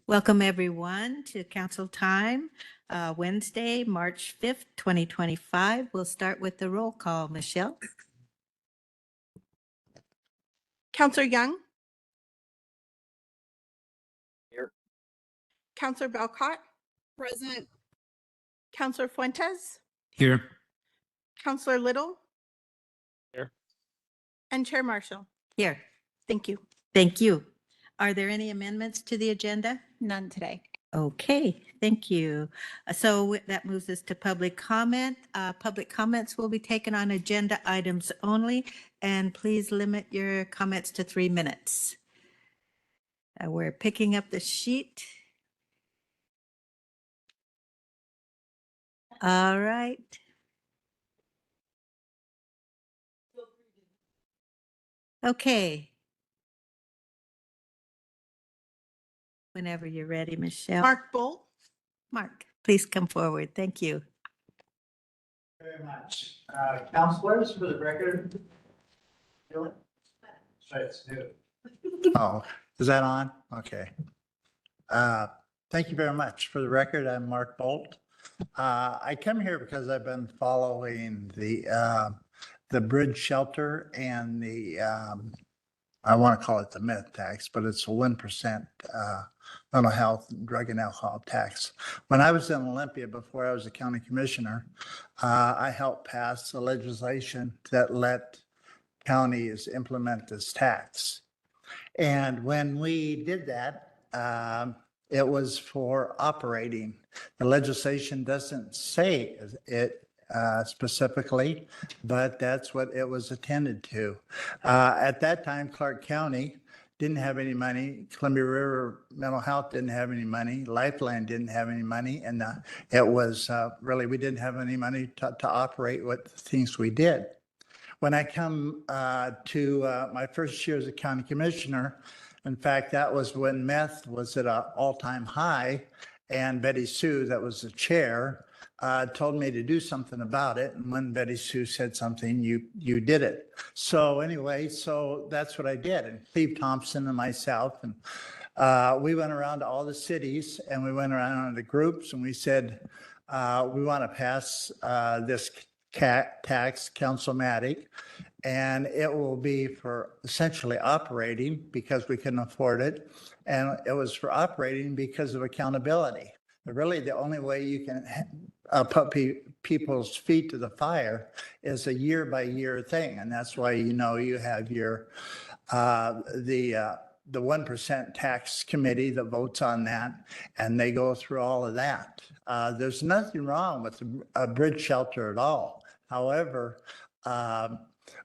Welcome, everyone, to Council Time, Wednesday, March 5th, 2025. We'll start with the roll call. Michelle? Counselor Young, Here. Counselor Belcott, Present. Counselor Fuentes, Here. Counselor Little, Here. and Chair Marshall. Here. Thank you. Thank you. Are there any amendments to the agenda? None today. Okay, thank you. That moves us to public comment. Public comments will be taken on agenda items only, and please limit your comments to 3 minutes. We're picking up the sheet. All right. Okay. Whenever you're ready, Michelle. Mark Bolt, Mark, please come forward. Thank you. Very much. Counselors, for the record. Oh, is that on? Okay. Thank you very much. For the record, I'm Mark Bolt. I come here because I've been following the bridge shelter and I want to call it the meth tax, but it's a 1% mental health, drug and alcohol tax. When I was in Olympia, before I was a county commissioner, I helped pass the legislation that let counties implement this tax. And when we did that, it was for operating. The legislation doesn't say it specifically, but that's what it was intended to. At that time, Clark County didn't have any money. Columbia River Mental Health didn't have any money. Lifeline didn't have any money. And it was really, we didn't have any money to operate what things we did. When I come to my first year as a county commissioner, in fact, that was when meth was at an all-time high, and Betty Sue, that was the chair, told me to do something about it. And when Betty Sue said something, you did it. So anyway, so that's what I did. And Steve Thompson and myself, and we went around to all the cities, and we went around to groups, and we said, we want to pass this tax, Council-matic, and it will be for essentially operating because we couldn't afford it. And it was for operating because of accountability. Really, the only way you can put people's feet to the fire is a year by year thing. And that's why, you have your, the 1% tax committee that votes on that, and they go through all of that. There's nothing wrong with a bridge shelter at all. However,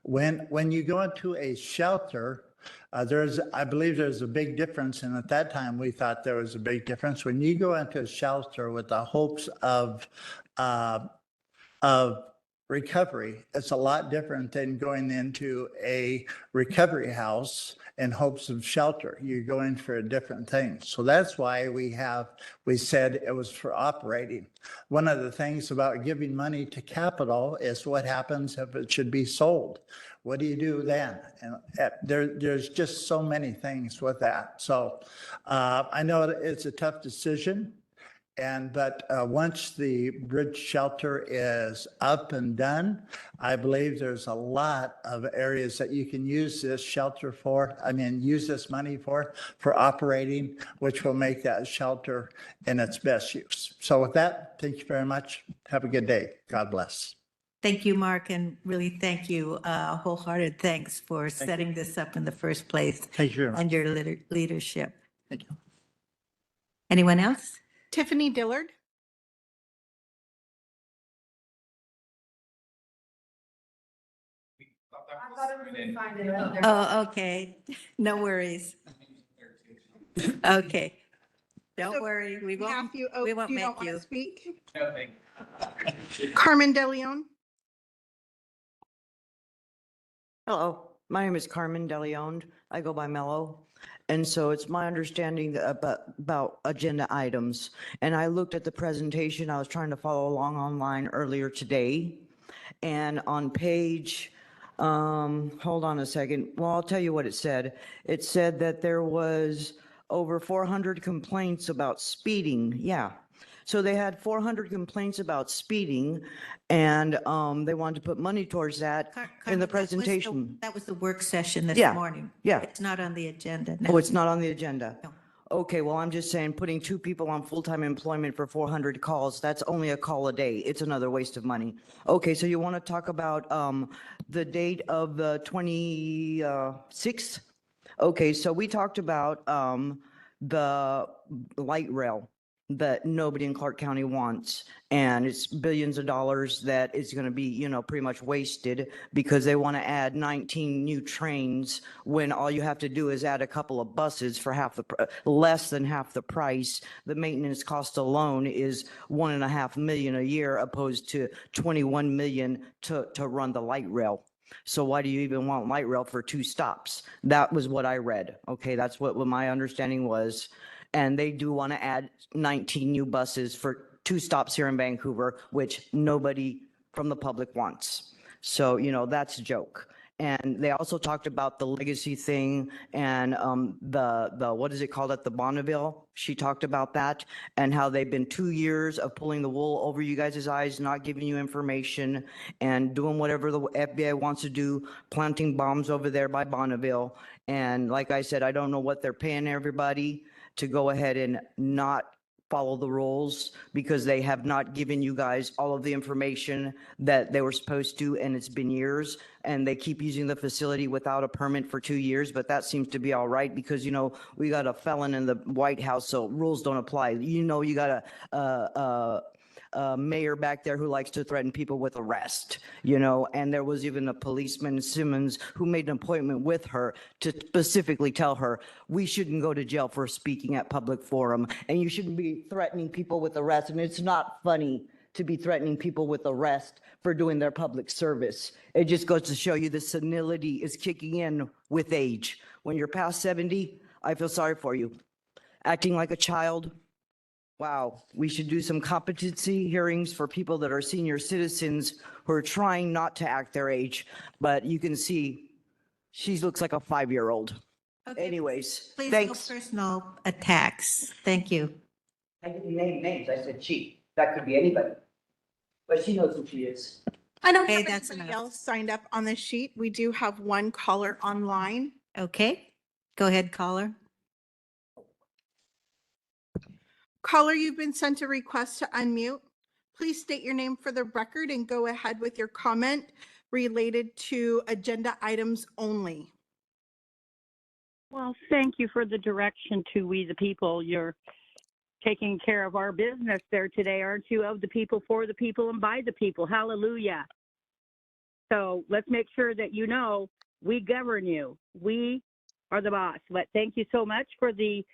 when you go into a shelter, I believe there's a big difference. And at that time, we thought there was a big difference. When you go into a shelter with the hopes of recovery, it's a lot different than going into a recovery house in hopes of shelter. You're going for a different thing. So that's why we said it was for operating. One of the things about giving money to capital is what happens if it should be sold. What do you do then? And there's just so many things with that. So I know it's a tough decision. But once the bridge shelter is up and done, I believe there's a lot of areas that you can use this shelter for. Use this money for operating, which will make that shelter in its best use. So with that, thank you very much. Have a good day. God bless. Thank you, Mark, and really thank you, wholehearted thanks for setting this up in the first place. Thank you very much. And your leadership. Thank you. Anyone else? Tiffany Dillard, Oh, okay. No worries. Okay. Don't So, worry. We won't Matthew, we won't you make don't want you. to speak? Carmen De Leon, Hello, my name is Carmen DeLeon. I go by Mello. And so it's my understanding about agenda items. And I looked at the presentation. I was trying to follow along online earlier today. And on page, hold on a second. Well, I'll tell you what it said. It said that there was over 400 complaints about speeding. Yeah. So they had 400 complaints about speeding and they wanted to put money towards that Car- in Carmen, the that was presentation. That was the work session this Yeah, morning. yeah. It's not on the agenda Oh, now. it's not on the agenda? No. Okay, well, I'm just saying, putting 2 people on full-time employment for 400 calls, that's only a call a day. It's another waste of money. Okay, so you want to talk about the date of the 26th? Okay, so we talked about the light rail that nobody in Clark County wants. And it's billions of dollars that is going to be, you know, pretty much wasted because they want to add 19 new trains when all you have to do is add a couple of buses for less than half the price. The maintenance cost alone is $1.5 million a year opposed to 21 million to run the light rail. So why do you even want light rail for 2 stops? That was what I read. Okay, that's what my understanding was. And they do want to add 19 new buses for 2 stops here in Vancouver, which nobody from the public wants. So, you know, that's a joke. And they also talked about the legacy thing and the what is it called at the Bonneville? She talked about that and how they've been 2 years of pulling the wool over you guys' eyes, not giving you information and doing whatever the FBI wants to do, planting bombs over there by Bonneville. And like I said, I don't know what they're paying everybody to go ahead and not follow the rules because they have not given you guys all of the information that they were supposed to, and it's been years, and they keep using the facility without a permit for 2 years, but that seems to be all right because, you know, we got a felon in the White House, so rules don't apply. You know, you got a mayor back there who likes to threaten people with arrest, you know, and there was even a policeman, Simmons, who made an appointment with her to specifically tell her, we shouldn't go to jail for speaking at public forum, and you shouldn't be threatening people with arrest, and it's not funny to be threatening people with arrest for doing their public service. It just goes to show you the senility is kicking in with age. When you're past 70, I feel sorry for you. Acting like a child. Wow, we should do some competency hearings for people that are senior citizens who are trying not to act their age, but you can see she looks like a 5-year-old. Okay, Anyways, please, no thanks. personal attacks. Thank you. I didn't name names, I said she. That could be anybody. But she knows who she is. I don't Okay, have that's anybody enough. else signed up on this sheet. We do have one caller online. Okay, go ahead, caller. Caller, you've been sent a request to unmute. Please state your name for the record and go ahead with your comment related to agenda items only. Well, thank you for the direction to we the people. You're taking care of our business there today, aren't you? Of the people, for the people, and by the people. Hallelujah. So let's make sure that you know we govern you. We are the boss. But thank you so much for the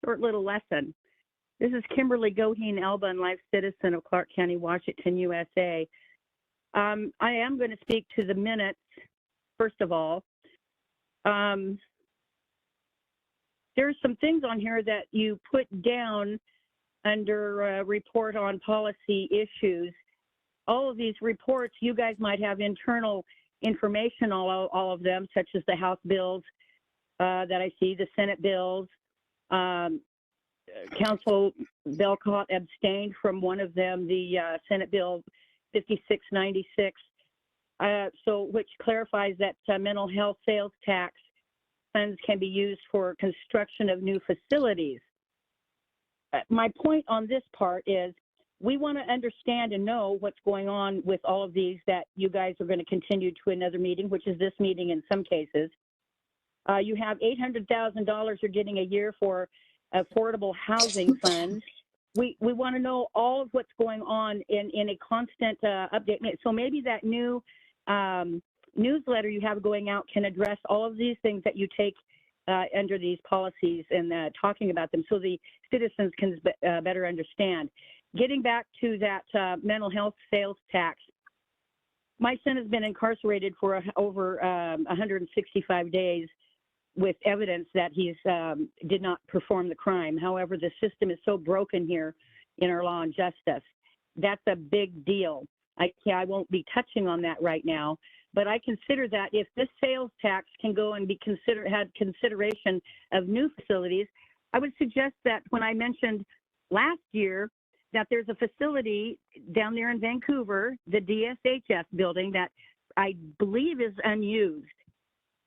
short little lesson. This is Kimberly Goheen Elbun, life citizen of Clark County, Washington, USA. I am going to speak to the minutes, first of all. There's some things on here that you put down under report on policy issues. All of these reports, you guys might have internal information, all of them, such as the House bills that I see, the Senate bills. Council Belcott abstained from one of them, the Senate Bill 5696, so which clarifies that mental health sales tax funds can be used for construction of new facilities. My point on this part is we want to understand and know what's going on with all of these that you guys are going to continue to another meeting, which is this meeting in some cases. You have $800,000 you're getting a year for affordable housing funds. We want to know all of what's going on in a constant update. So maybe that new newsletter you have going out can address all of these things that you take under these policies and talking about them so the citizens can better understand. Getting back to that mental health sales tax, my son has been incarcerated for over 165 days with evidence that he's did not perform the crime. However, the system is so broken here in our law and justice. That's a big deal. I won't be touching on that right now, But I consider that if this sales tax can go and be had consideration of new facilities, I would suggest that when I mentioned last year that there's a facility down there in Vancouver, the DSHS building, that I believe is unused,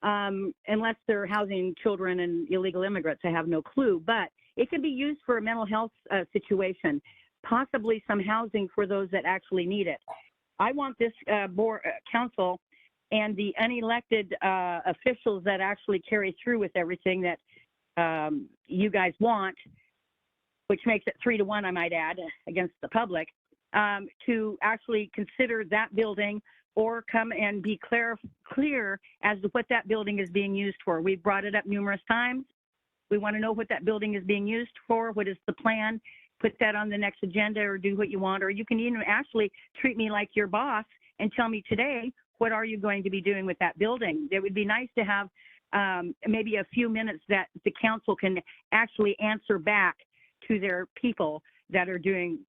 unless they're housing children and illegal immigrants. I have no clue, but it can be used for a mental health situation, possibly some housing for those that actually need it. I want this board, council, and the unelected officials that actually carry through with everything that you guys want, which makes it 3-1, I might add, against the public, to actually consider that building or come and be clear as to what that building is being used for. We've brought it up numerous times. We want to know what that building is being used for. What is the plan? Put that on the next agenda, or do what you want, or you can even actually treat me like your boss and tell me today, what are you going to be doing with that building? It would be nice to have maybe a few minutes that the council can actually answer back to their people that are doing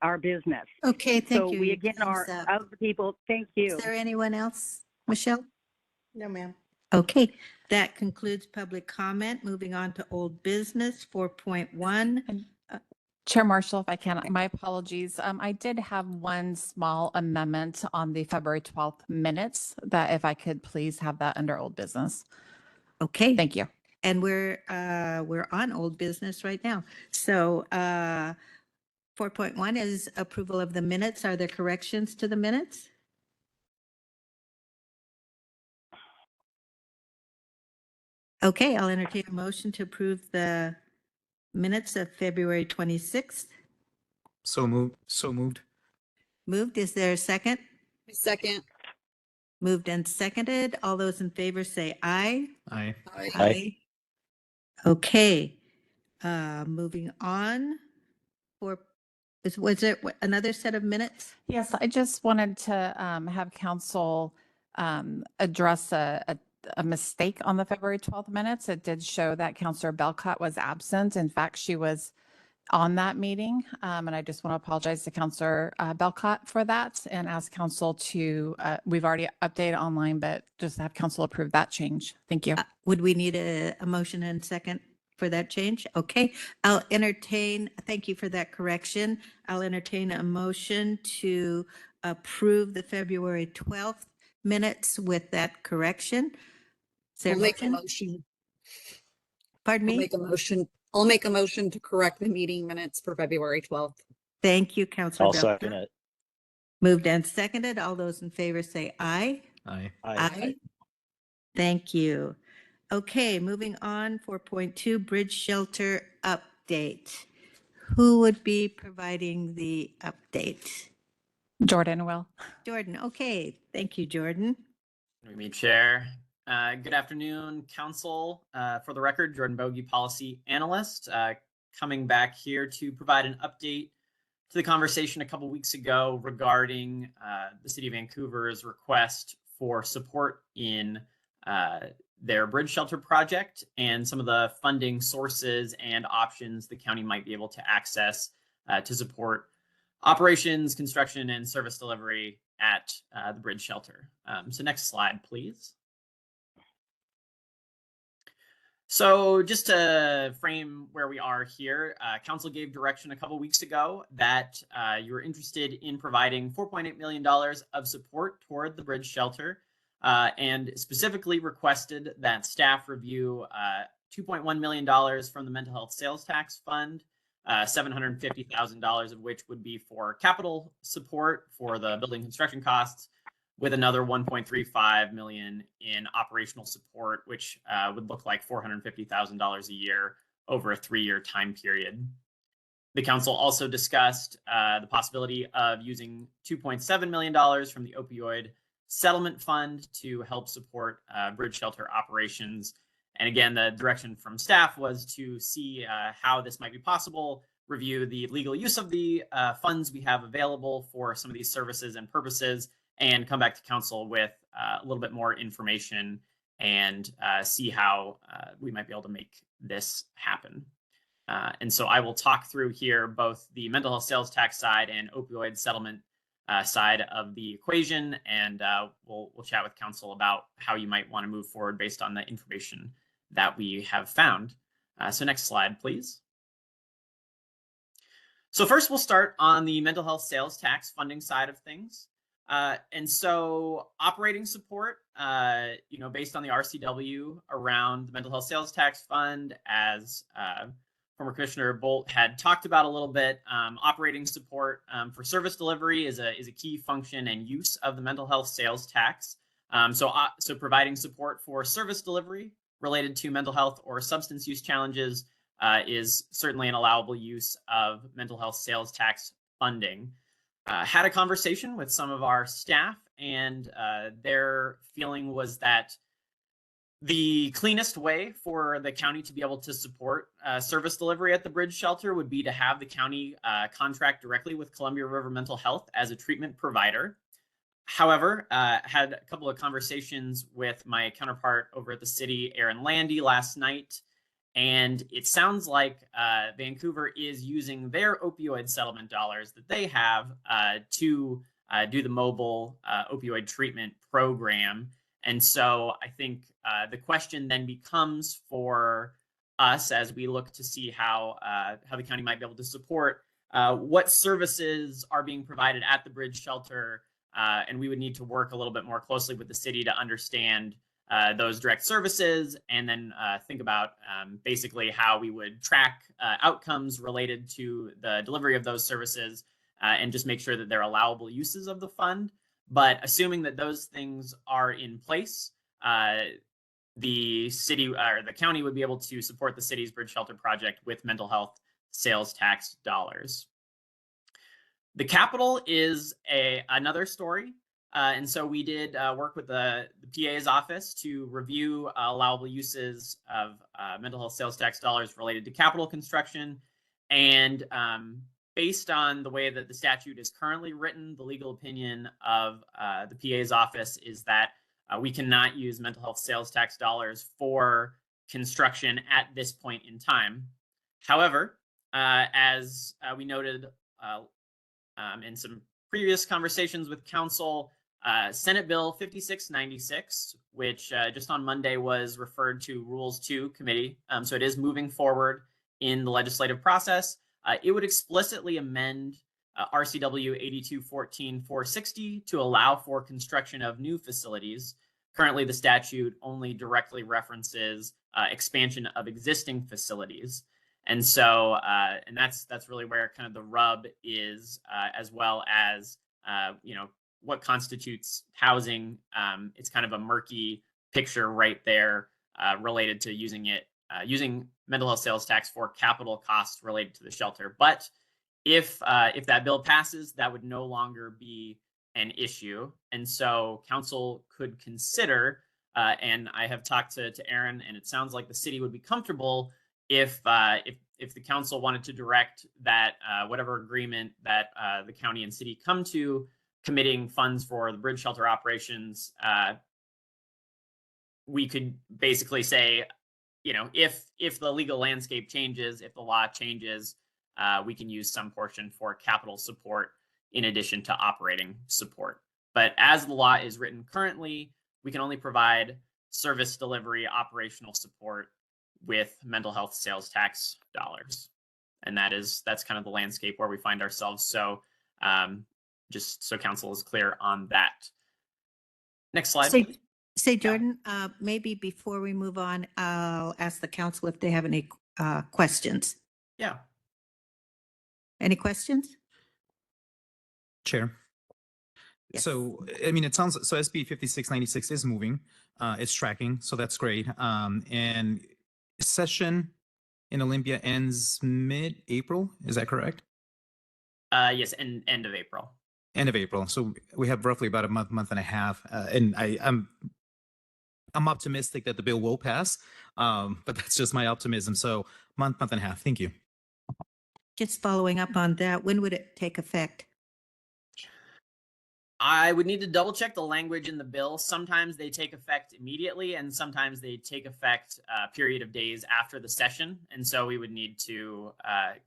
our business. Okay, thank So you. we Your again time's are up. of the people. Thank you. Is there anyone else? Michelle? No, ma'am. Okay, that concludes public comment. Moving on to old business 4.1. Chair Marshall, if I can, my apologies. I did have one small amendment on the February 12th minutes that if I could please have that under old business. Okay. Thank you. And we're on old business right now. So 4.1 is approval of the minutes. Are there corrections to the minutes? Okay, I'll entertain a motion to approve the minutes of February 26th. So moved. So moved. Moved. Is there a second? Second. Moved and seconded. All those in favor say aye. Aye. Aye. Okay, moving on. Was there another set of minutes? Yes, I just wanted to have council address a mistake on the February 12th minutes. It did show that Councillor Belcott was absent. In fact, she was on that meeting. And I just want to apologize to Councillor Belcott for that and ask council to, we've already updated online, but just have council approve that change. Thank you. Would we need a motion and second for that change? Okay, I'll entertain, thank you for that correction. I'll entertain a motion to approve the February 12th minutes with that correction. Is there I'll a make a motion? motion. Pardon I'll me? make a motion. I'll make a motion to correct the meeting minutes for February 12th. Thank you, Councillor I'll Belknap. second it. Moved and seconded. All those in favor say aye. Aye. Aye. Thank you. Okay, moving on, 4.2, bridge shelter update. Who would be providing the update? Jordan will. Jordan, okay. Thank you, Jordan. Me, Chair. Good afternoon, Council. For the record, Jordan Bogey, Policy Analyst, coming back here to provide an update to the conversation a couple weeks ago regarding the City of Vancouver's request for support in their bridge shelter project and some of the funding sources and options the county might be able to access to support operations, construction, and service delivery at the bridge shelter. So next slide, please. So just to frame where we are here, council gave direction a couple weeks ago that you were interested in providing $4.8 million of support toward the bridge shelter and specifically requested that staff review $2.1 million from the Mental Health Sales Tax Fund, $750,000 of which would be for capital support for the building construction costs, with another $1.35 million in operational support, which would look like $450,000 a year over a 3-year time period. The council also discussed the possibility of using $2.7 million from the opioid settlement fund to help support bridge shelter operations. And again, the direction from staff was to see how this might be possible, review the legal use of the funds we have available for some of these services and purposes, and come back to council with a little bit more information and see how we might be able to make this happen. And so I will talk through here both the mental health sales tax side and opioid settlement side of the equation, and we'll chat with council about how you might want to move forward based on the information that we have found. So next slide, please. So first, we'll start on the mental health sales tax funding side of things. And so operating support, based on the RCW around the mental health sales tax fund, as former Commissioner Bolt had talked about a little bit, operating support for service delivery is a key function and use of the mental health sales tax. So providing support for service delivery related to mental health or substance use challenges is certainly an allowable use of mental health sales tax funding. Had a conversation with some of our staff, and their feeling was that the cleanest way for the county to be able to support service delivery at the Bridge Shelter would be to have the county contract directly with Columbia River Mental Health as a treatment provider. However, had a couple of conversations with my counterpart over at the city, Aaron Landy, last night, and it sounds like Vancouver is using their opioid settlement dollars that they have to do the mobile opioid treatment program. And so I think the question then becomes for us, as we look to see how the county might be able to support what services are being provided at the Bridge Shelter. And we would need to work a little bit more closely with the city to understand those direct services, and then think about basically how we would track outcomes related to the delivery of those services, and just make sure that they're allowable uses of the fund. But assuming that those things are in place, the city or the county would be able to support the city's Bridge Shelter project with mental health sales tax dollars. The capital is another story. And so we did work with the PA's office to review allowable uses of mental health sales tax dollars related to capital construction. And based on the way that the statute is currently written, the legal opinion of the PA's office is that we cannot use mental health sales tax dollars for construction at this point in time. However, as we noted in some previous conversations with council, Senate Bill 5696, which just on Monday was referred to Rules 2 Committee. So it is moving forward in the legislative process. It would explicitly amend RCW 8214-460 to allow for construction of new facilities. Currently, the statute only directly references expansion of existing facilities. And so, and that's really where kind of the rub is, as well as, what constitutes housing. It's kind of a murky picture right there related to using mental health sales tax for capital costs related to the shelter. But if that bill passes, that would no longer be an issue. And so council could consider, and I have talked to Aaron, and it sounds like the city would be comfortable if the council wanted to direct that whatever agreement that the county and city come to, committing funds for the Bridge Shelter operations, we could basically say, if the legal landscape changes, if the law changes, we can use some portion for capital support in addition to operating support. But as the law is written currently, we can only provide service delivery operational support with mental health sales tax dollars. And that's kind of the landscape where we find ourselves. So just so council is clear on that. Next slide. Say, Jordan, maybe before we move on, I'll ask the council if they have any questions. Yeah. Any questions? Chair. Yes. So, I mean, it sounds, so SB 5696 is moving, it's tracking, so that's great. And session in Olympia ends mid-April, is that correct? Yes, end of April. End of April. So we have roughly about a month and a half. And I'm optimistic that the bill will pass, but that's just my optimism. So month and a half. Thank you. Just following up on that, when would it take effect? I would need to double check the language in the bill. Sometimes they take effect immediately, and sometimes they take effect a period of days after the session. And so we would need to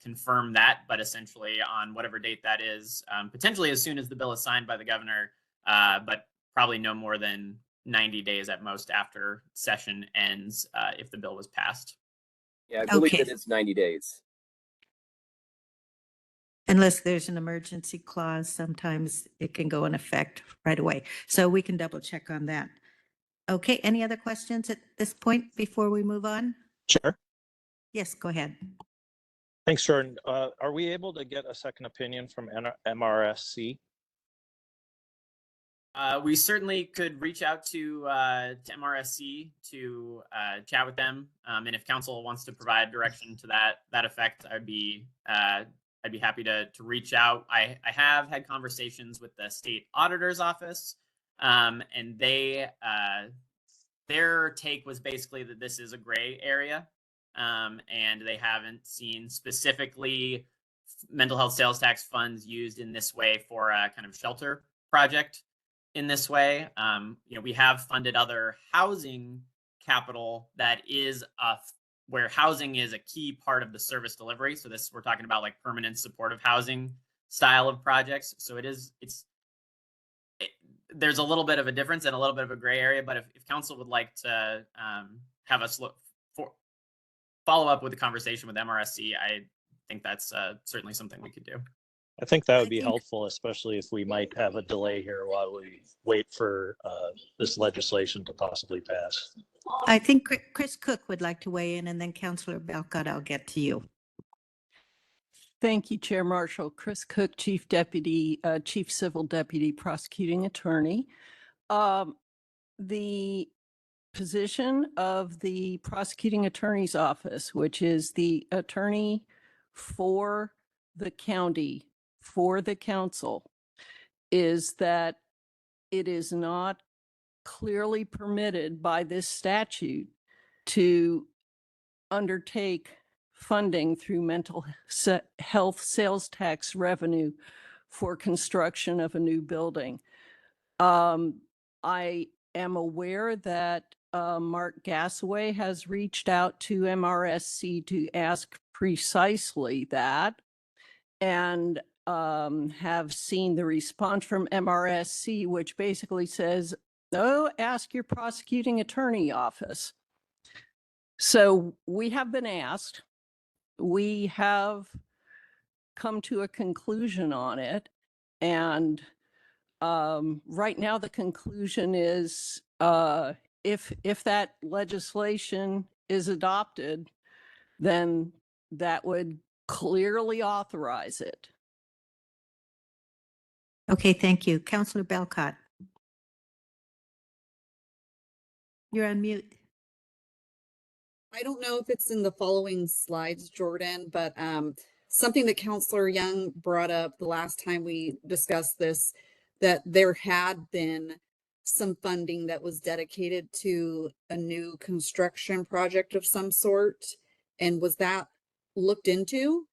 confirm that, but essentially on whatever date that is, potentially as soon as the bill is signed by the governor, but probably no more than 90 days at most after session ends if the bill was passed. Yeah, I believe Okay. it is 90 days. Unless there's an emergency clause, sometimes it can go in effect right away. So we can double check on that. Okay, any other questions at this point before we move on? Sure. Yes, go ahead. Thanks, Jordan. Are we able to get a second opinion from MRSC? We certainly could reach out to MRSC to chat with them, and if council wants to provide direction to that effect, I'd be happy to reach out. I have had conversations with the state auditor's office, and their take was basically that this is a gray area, and they haven't seen specifically mental health sales tax funds used in this way for a kind of shelter project in this way. We have funded other housing capital that is where housing is a key part of the service delivery. So we're talking about like permanent supportive housing style of projects. So there's a little bit of a difference and a little bit of a gray area, but if council would like to have us follow up with a conversation with MRSC, I think that's certainly something we could do. I think that would I be think- helpful, especially if we might have a delay here while we wait for this legislation to possibly pass. I think Chris Cook would like to weigh in, and then Councillor Belkott, I'll get to you. Thank you, Chair Marshall. Chris Cook, Chief Civil Deputy Prosecuting Attorney. The position of the Prosecuting Attorney's Office, which is the attorney for the county, for the council, is that it is not clearly permitted by this statute to undertake funding through mental health sales tax revenue for construction of a new building. I am aware that Mark Gasaway has reached out to MRSC to ask precisely that, and have seen the response from MRSC, which basically says, oh, ask your prosecuting attorney office. So we have been asked, we have come to a conclusion on it. And right now the conclusion is if that legislation is adopted, then that would clearly authorize it. Okay, thank you. Councillor Belkott. You're on mute. I don't know if it's in the following slides, Jordan, but something that Counselor Young brought up the last time we discussed this, that there had been some funding that was dedicated to a new construction project of some sort. And was that looked into?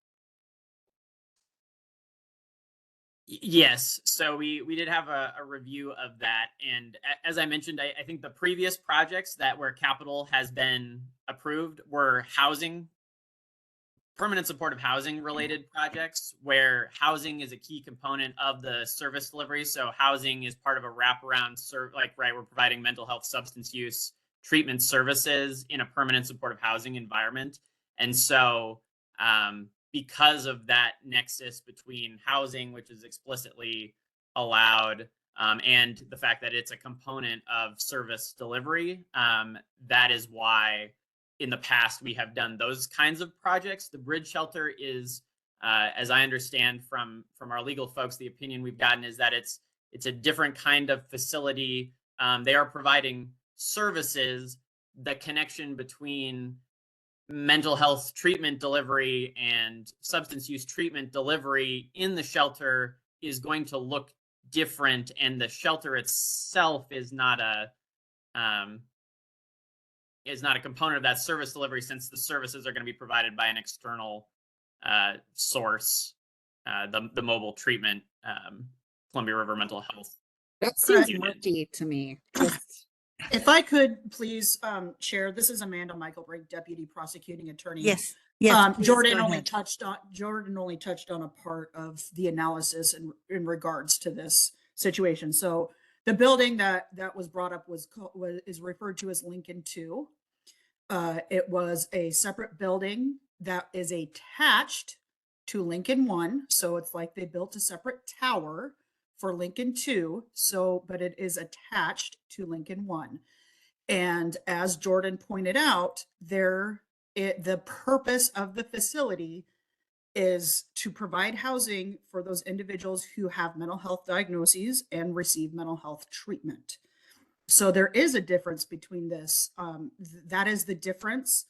Yes, so we did have a review of that, and as I mentioned, I think the previous projects where capital has been approved were permanent supportive housing related projects, where housing is a key component of the service delivery. So housing is part of a wraparound we're providing mental health substance use treatment services in a permanent supportive housing environment, and so because of that nexus between housing, which is explicitly allowed, and the fact that it's a component of service delivery, that is why in the past we have done those kinds of projects. The bridge shelter is, as I understand from our legal folks, the opinion we've gotten is that it's a different kind of facility. They are providing services. The connection between mental health treatment delivery and substance use treatment delivery in the shelter is going to look different, and the shelter itself is not a component of that service delivery, since the services are going to be provided by an external source, the mobile treatment, Columbia River Mental Health That seems Unit. murky to me. Just If I could please, Chair, this is Amanda Michael Brigg, Deputy Prosecuting Attorney. Yes, yes. please Jordan go only ahead. touched on a part of the analysis in regards to this situation. So the building that was brought up is referred to as Lincoln 2. It was a separate building that is attached to Lincoln 1. So it's like they built a separate tower for Lincoln 2. So, but it is attached to Lincoln 1. And as Jordan pointed out, the purpose of the facility is to provide housing for those individuals who have mental health diagnoses and receive mental health treatment. So there is a difference between this. That is the difference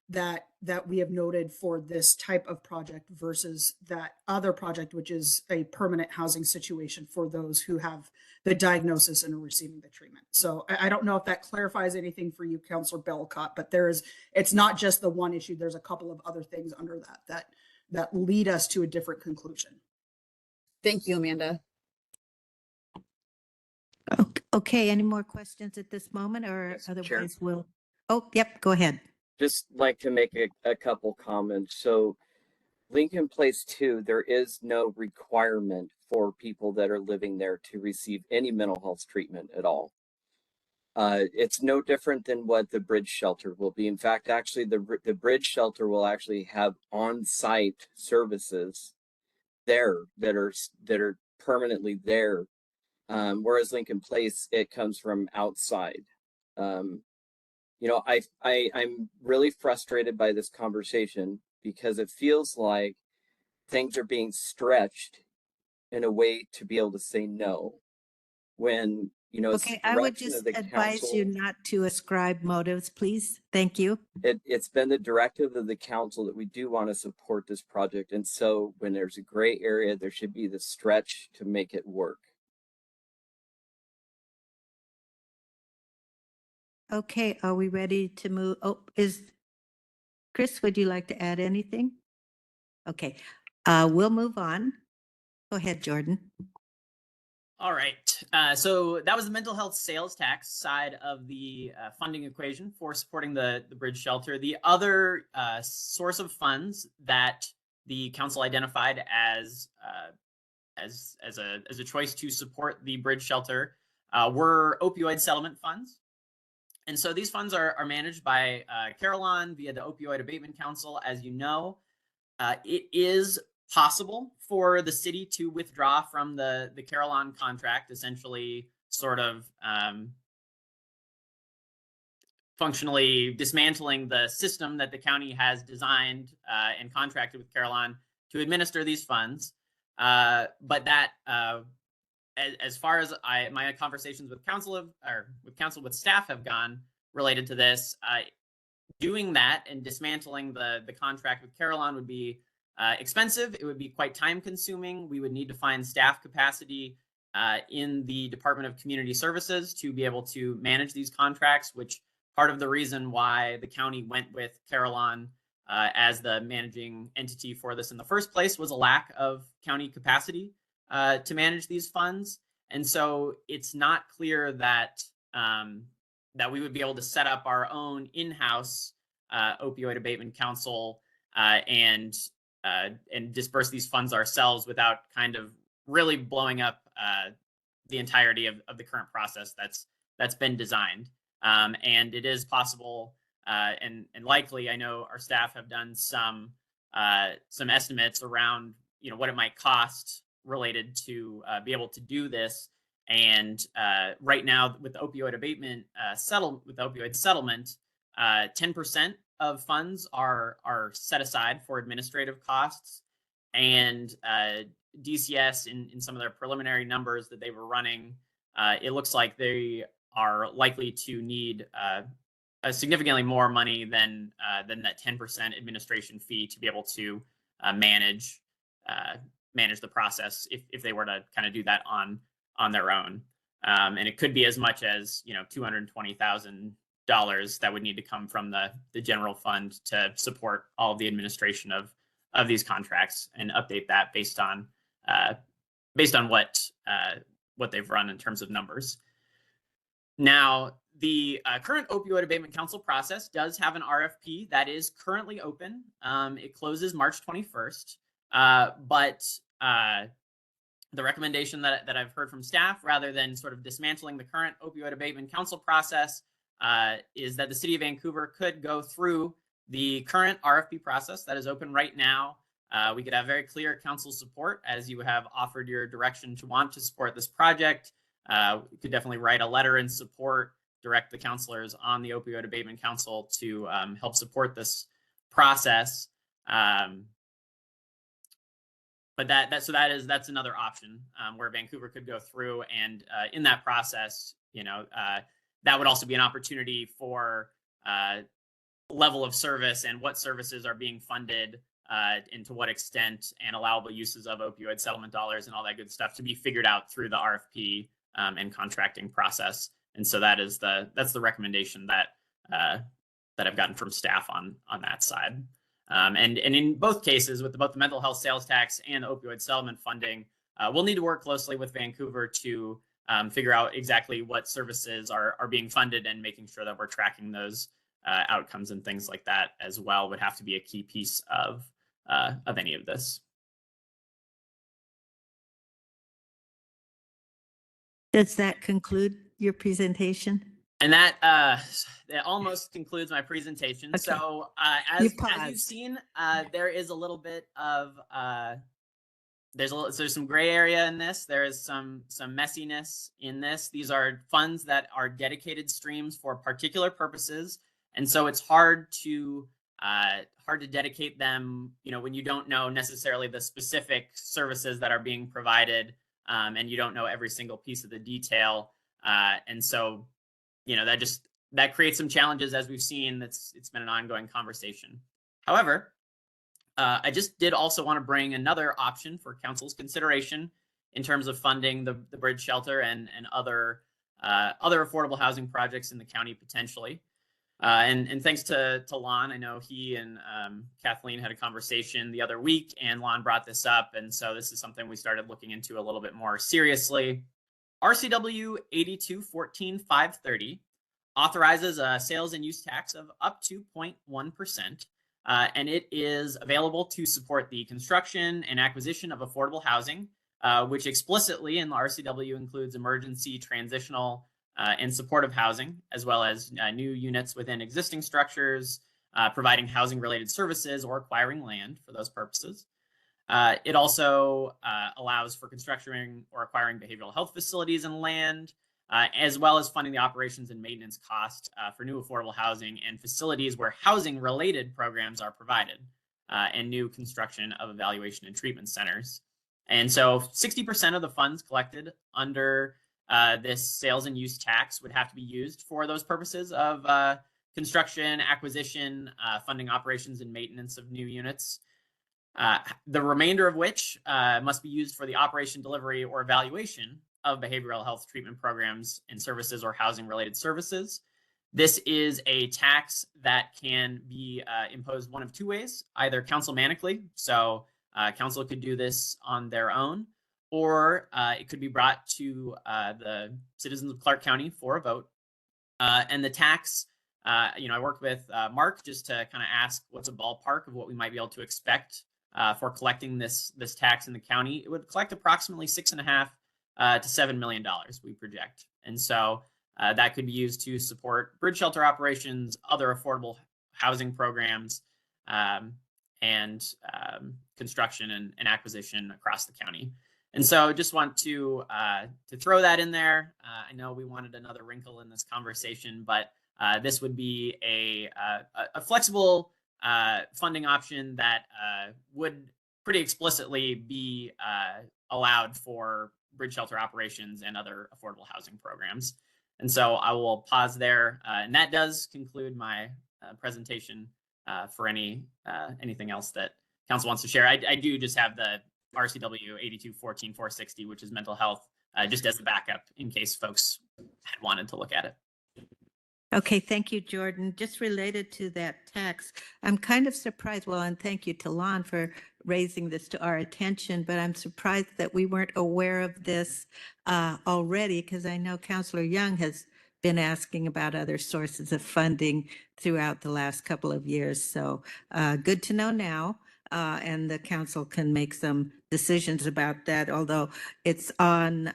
that we have noted for this type of project versus that other project, which is a permanent housing situation for those who have the diagnosis and are receiving the treatment. So I don't know if that clarifies anything for you, Councilor Belcott, but it's not just the one issue. There's a couple of other things under that lead us to a different conclusion. thank you, Amanda. Okay, any more questions at this moment or Yes, Chair. otherwise we'll, oh, yep, go ahead. Just like to make a couple comments. So Lincoln Place 2, there is no requirement for people that are living there to receive any mental health treatment at all. It's no different than what the bridge shelter will be. In fact, actually, the bridge shelter will actually have on-site services there that are permanently there. Whereas Lincoln Place, it comes from outside. You know, I'm really frustrated by this conversation because it feels like things are being stretched in a way to be able to say no when, you know, it's Okay, the I would direction just of the advise you council. not to ascribe motives, please. Thank you. It's been the directive of the council that we do want to support this project. And so when there's a gray area, there should be the stretch to make it work. Okay, are we ready to move? Oh, Chris, would you like to add anything? Okay, we'll move on. Go ahead, Jordan. All right. So that was the mental health sales tax side of the funding equation for supporting the bridge shelter. The other source of funds that the council identified as a choice to support the bridge shelter were opioid settlement funds. And so these funds are managed by Carillon via the Opioid Abatement Council. As you know, it is possible for the city to withdraw from the Carillon contract, essentially sort of functionally dismantling the system that the county has designed and contracted with Carillon to administer these funds. But that, as far as my conversations with with staff have gone related to this, doing that and dismantling the contract with Carillon would be expensive. It would be quite time consuming. We would need to find staff capacity in the Department of Community Services to be able to manage these contracts, which part of the reason why the county went with Carillon as the managing entity for this in the first place was a lack of county capacity to manage these funds. And so it's not clear that that we would be able to set up our own in-house opioid abatement council and disperse these funds ourselves without kind of really blowing up the entirety of the current process that's been designed. And it is possible and likely, I know our staff have done some estimates around, you know, what it might cost related to be able to do this. And right now, with the opioid abatement opioid settlement, 10% of funds are set aside for administrative costs, and DCS in some of their preliminary numbers that they were running, it looks like they are likely to need a significantly more money than that 10% administration fee to be able to manage the process if they were to kind of do that on their own. And it could be as much as, you know, $220,000 that would need to come from the general fund to support all of the administration of these contracts and update that based on what what they've run in terms of numbers. Now, the current Opioid Abatement Council process does have an RFP that is currently open. It closes March 21st, but the recommendation that I've heard from staff, rather than sort of dismantling the current Opioid Abatement Council process, is that the City of Vancouver could go through the current RFP process that is open right now. We could have very clear council support, as you have offered your direction to want to support this project. We could definitely write a letter in support, direct the councilors on the Opioid Abatement Council to help support this process. But that's another option where Vancouver could go through, and in that process, that would also be an opportunity for level of service and what services are being funded and to what extent, and allowable uses of opioid settlement dollars and all that good stuff to be figured out through the RFP and contracting process. And so that's the recommendation that I've gotten from staff on that side. And in both cases, with both the mental health sales tax and the opioid settlement funding, we'll need to work closely with Vancouver to figure out exactly what services are being funded, and making sure that we're tracking those outcomes and things like that as well would have to be a key piece of any of this. Does that conclude your presentation? And that almost concludes my presentation. Okay. So as you've seen, there is a little bit of there's some gray area in this. There is some messiness in this. These are funds that are dedicated streams for particular purposes, and so it's hard to dedicate them, when you don't know necessarily the specific services that are being provided, and you don't know every single piece of the detail, and so that creates some challenges, as we've seen. It's been an ongoing conversation. However, I just did also want to bring another option for council's consideration in terms of funding the bridge shelter and other affordable housing projects in the county potentially. And thanks to Lon, I know he and Kathleen had a conversation the other week, and Lon brought this up, and so this is something we started looking into a little bit more seriously. RCW 82-14-530 authorizes a sales and use tax of up to 0.1%, and it is available to support the construction and acquisition of affordable housing, which explicitly in the RCW includes emergency, transitional, and supportive housing, as well as new units within existing structures, providing housing-related services or acquiring land for those purposes. It also allows for constructing or acquiring behavioral health facilities and land, as well as funding the operations and maintenance cost for new affordable housing and facilities where housing-related programs are provided, and new construction of evaluation and treatment centers. And so 60% of the funds collected under this sales and use tax would have to be used for those purposes of construction, acquisition, funding operations and maintenance of new units. The remainder of which must be used for the operation, delivery, or evaluation of behavioral health treatment programs and services or housing-related services. This is a tax that can be imposed one of two ways: either councilmanically, so council could do this on their own, or it could be brought to the citizens of Clark County for a vote. And the tax, I worked with Mark just to kind of ask what's a ballpark of what we might be able to expect for collecting this tax in the county. It would collect approximately $6.5 to $7 million, we project. And so that could be used to support bridge shelter operations, other affordable housing programs, and construction and acquisition across the county. And so just want to throw that in there. I know we wanted another wrinkle in this conversation, but this would be a flexible funding option that would pretty explicitly be allowed for bridge shelter operations and other affordable housing programs. And so I will pause there. And that does conclude my presentation for anything else that council wants to share. I do just have the RCW 82-14-460, which is mental health, just as a backup in case folks had wanted to look at it. Okay, thank you, Jordan. Just related to that tax, I'm kind of surprised. Well, and thank you to Lon for raising this to our attention, but I'm surprised that we weren't aware of this already, because I know Counselor Young has been asking about other sources of funding throughout the last couple of years. So good to know now. And the council can make some decisions about that, although it's on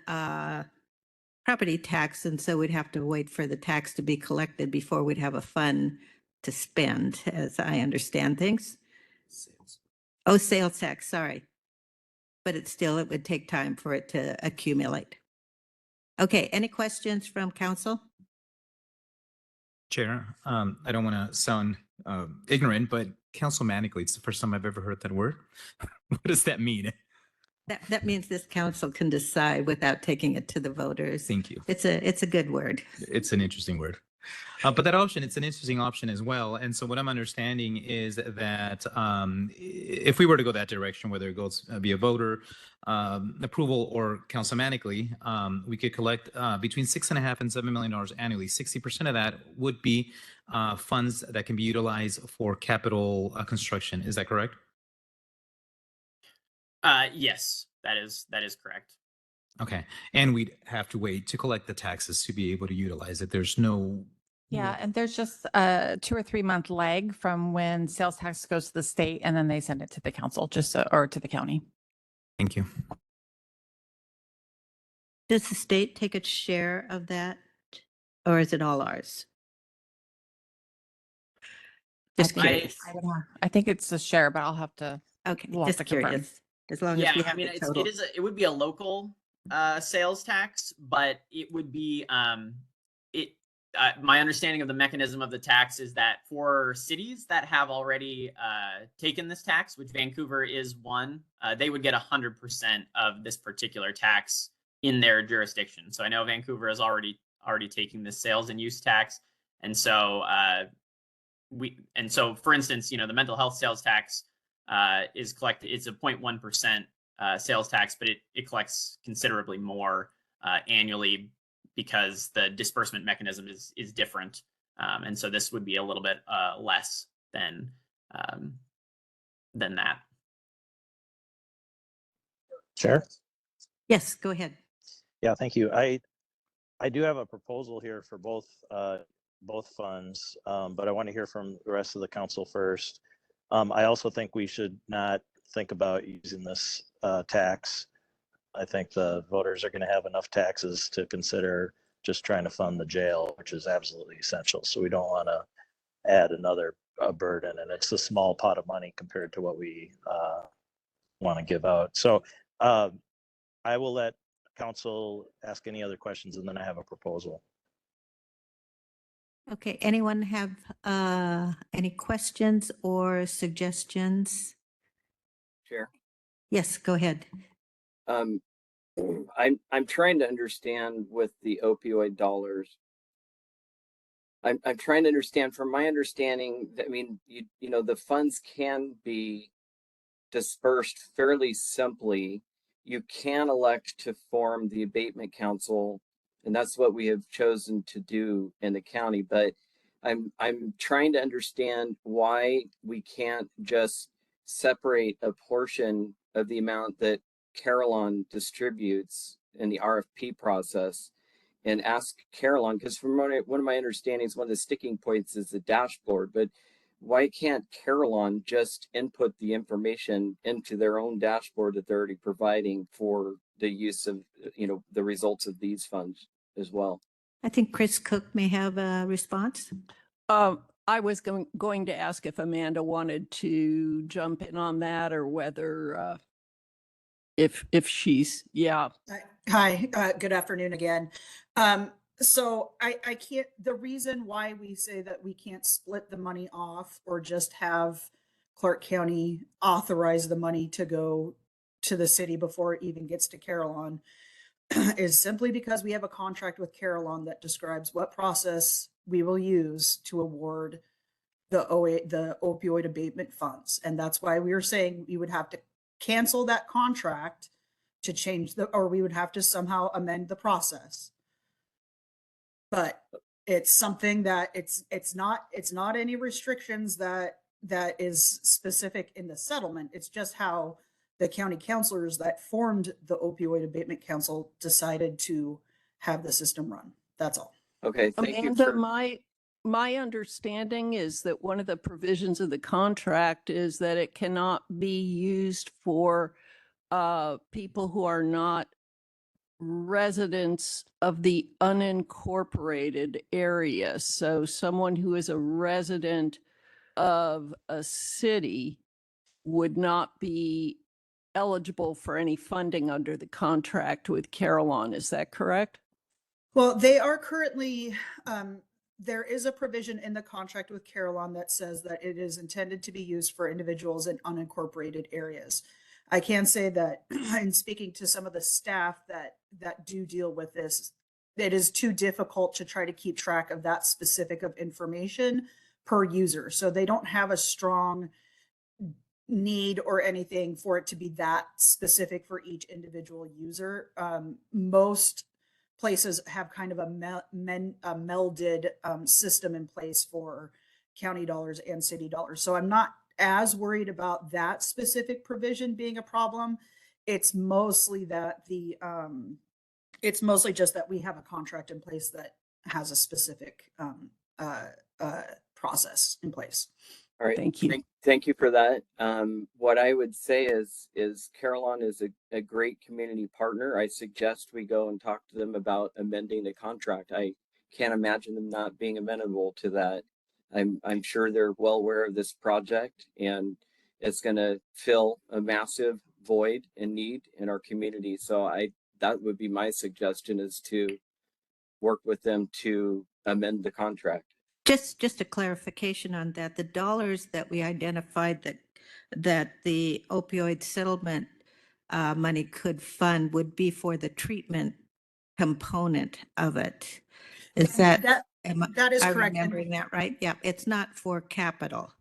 property tax. And so we'd have to wait for the tax to be collected before we'd have a fund to spend, as I understand things. Oh, sales tax, sorry. But it would take time for it to accumulate. Okay, any questions from council? Chair, I don't want to sound ignorant, but councilmanically, it's the first time I've ever heard that word. What does that mean? That means this council can decide without taking it to the voters. Thank you. It's a good word. It's an interesting word. But that option, it's an interesting option as well. And so what I'm understanding is that if we were to go that direction, whether it goes via voter approval or councilmanically, we could collect between $6.5 and $7 million annually. 60% of that would be funds that can be utilized for capital construction. Is that correct? Yes, that is correct. Okay. And we'd have to wait to collect the taxes to be able to utilize it. There's no. Yeah, and there's just a 2 or 3 month lag from when sales tax goes to the state and then they send it to the council, or to the county. Thank you. Does the state take a share of that, or is it all ours? Just curious. I think it's a share, but I'll have to. Okay, we'll have just to confirm. curious. As long Yeah, as we I have mean, the total. it would be a local sales tax, but it would be my understanding of the mechanism of the tax is that for cities that have already taken this tax, which Vancouver is one, they would get 100% of this particular tax in their jurisdiction. So I know Vancouver is already taking this sales and use tax, and so for instance, the mental health sales tax is collected. It's a 0.1% sales tax, but it collects considerably more annually because the disbursement mechanism is different, and so this would be a little bit less than that. Chair? Yes, go ahead. Yeah, thank you. I do have a proposal here for both funds, but I want to hear from the rest of the council first. I also think we should not think about using this tax. I think the voters are going to have enough taxes to consider just trying to fund the jail, which is absolutely essential. So we don't want to add another burden, and it's a small pot of money compared to what we want to give out. So I will let council ask any other questions, and then I have a proposal. Okay, anyone have any questions or suggestions? Chair. Yes, go ahead. I'm trying to understand with the opioid dollars. I'm trying to understand, from my understanding, that, I mean, the funds can be dispersed fairly simply. You can elect to form the abatement council, and that's what we have chosen to do in the county. But I'm trying to understand why we can't just separate a portion of the amount that Carillon distributes in the RFP process and ask Carillon, because from one of my understandings, one of the sticking points is the dashboard. But why can't Carillon just input the information into their own dashboard that they're already providing for the use of, the results of these funds as well? I think Chris Cook may have a response. I was going to ask if Amanda wanted to jump in on that, or whether if she's, yeah. Hi, good afternoon again. So I can't, the reason why we say that we can't split the money off or just have Clark County authorize the money to go to the city before it even gets to Carillon is simply because we have a contract with Carillon that describes what process we will use to award the opioid abatement funds. And that's why we were saying we would have to cancel that contract to change or we would have to somehow amend the process. But it's something that it's not any restrictions that that is specific in the settlement. It's just how the county councilors that formed the opioid abatement council decided to have the system run. That's all. Okay, thank you Amanda, for, my understanding is that one of the provisions of the contract is that it cannot be used for people who are not residents of the unincorporated area. So someone who is a resident of a city would not be eligible for any funding under the contract with Carillon. Is that correct? Well, they are currently, there is a provision in the contract with Carillon that says that it is intended to be used for individuals in unincorporated areas. I can say that in speaking to some of the staff that do deal with this, it is too difficult to try to keep track of that specific of information per user. So they don't have a strong need or anything for it to be that specific for each individual user. Most places have kind of a melded system in place for county dollars and city dollars. So I'm not as worried about that specific provision being a problem. It's mostly that it's mostly just that we have a contract in place that has a specific process in place. all right. Thank you. Thank you for that. What I would say is Carillon is a great community partner. I suggest we go and talk to them about amending the contract. I can't imagine them not being amenable to that. I'm sure they're well aware of this project, and it's going to fill a massive void and need in our community. So that would be my suggestion, is to work with them to amend the contract. Just a clarification on that. The dollars that we identified that the opioid settlement money could fund would be for the treatment component of it. Is that That is am I correct. remembering that right? Yeah, it's not for capital.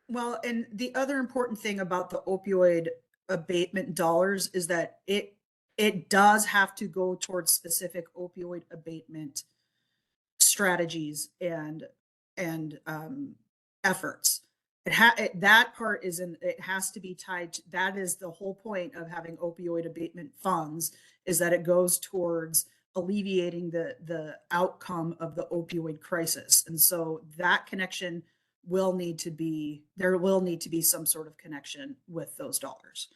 Well, and the other important thing about the opioid abatement dollars is that it does have to go towards specific opioid abatement strategies and efforts. That part is it has to be tied to, that is the whole point of having opioid abatement funds, is that it goes towards alleviating the outcome of the opioid crisis. And so that connection will need to be some sort of connection with those dollars.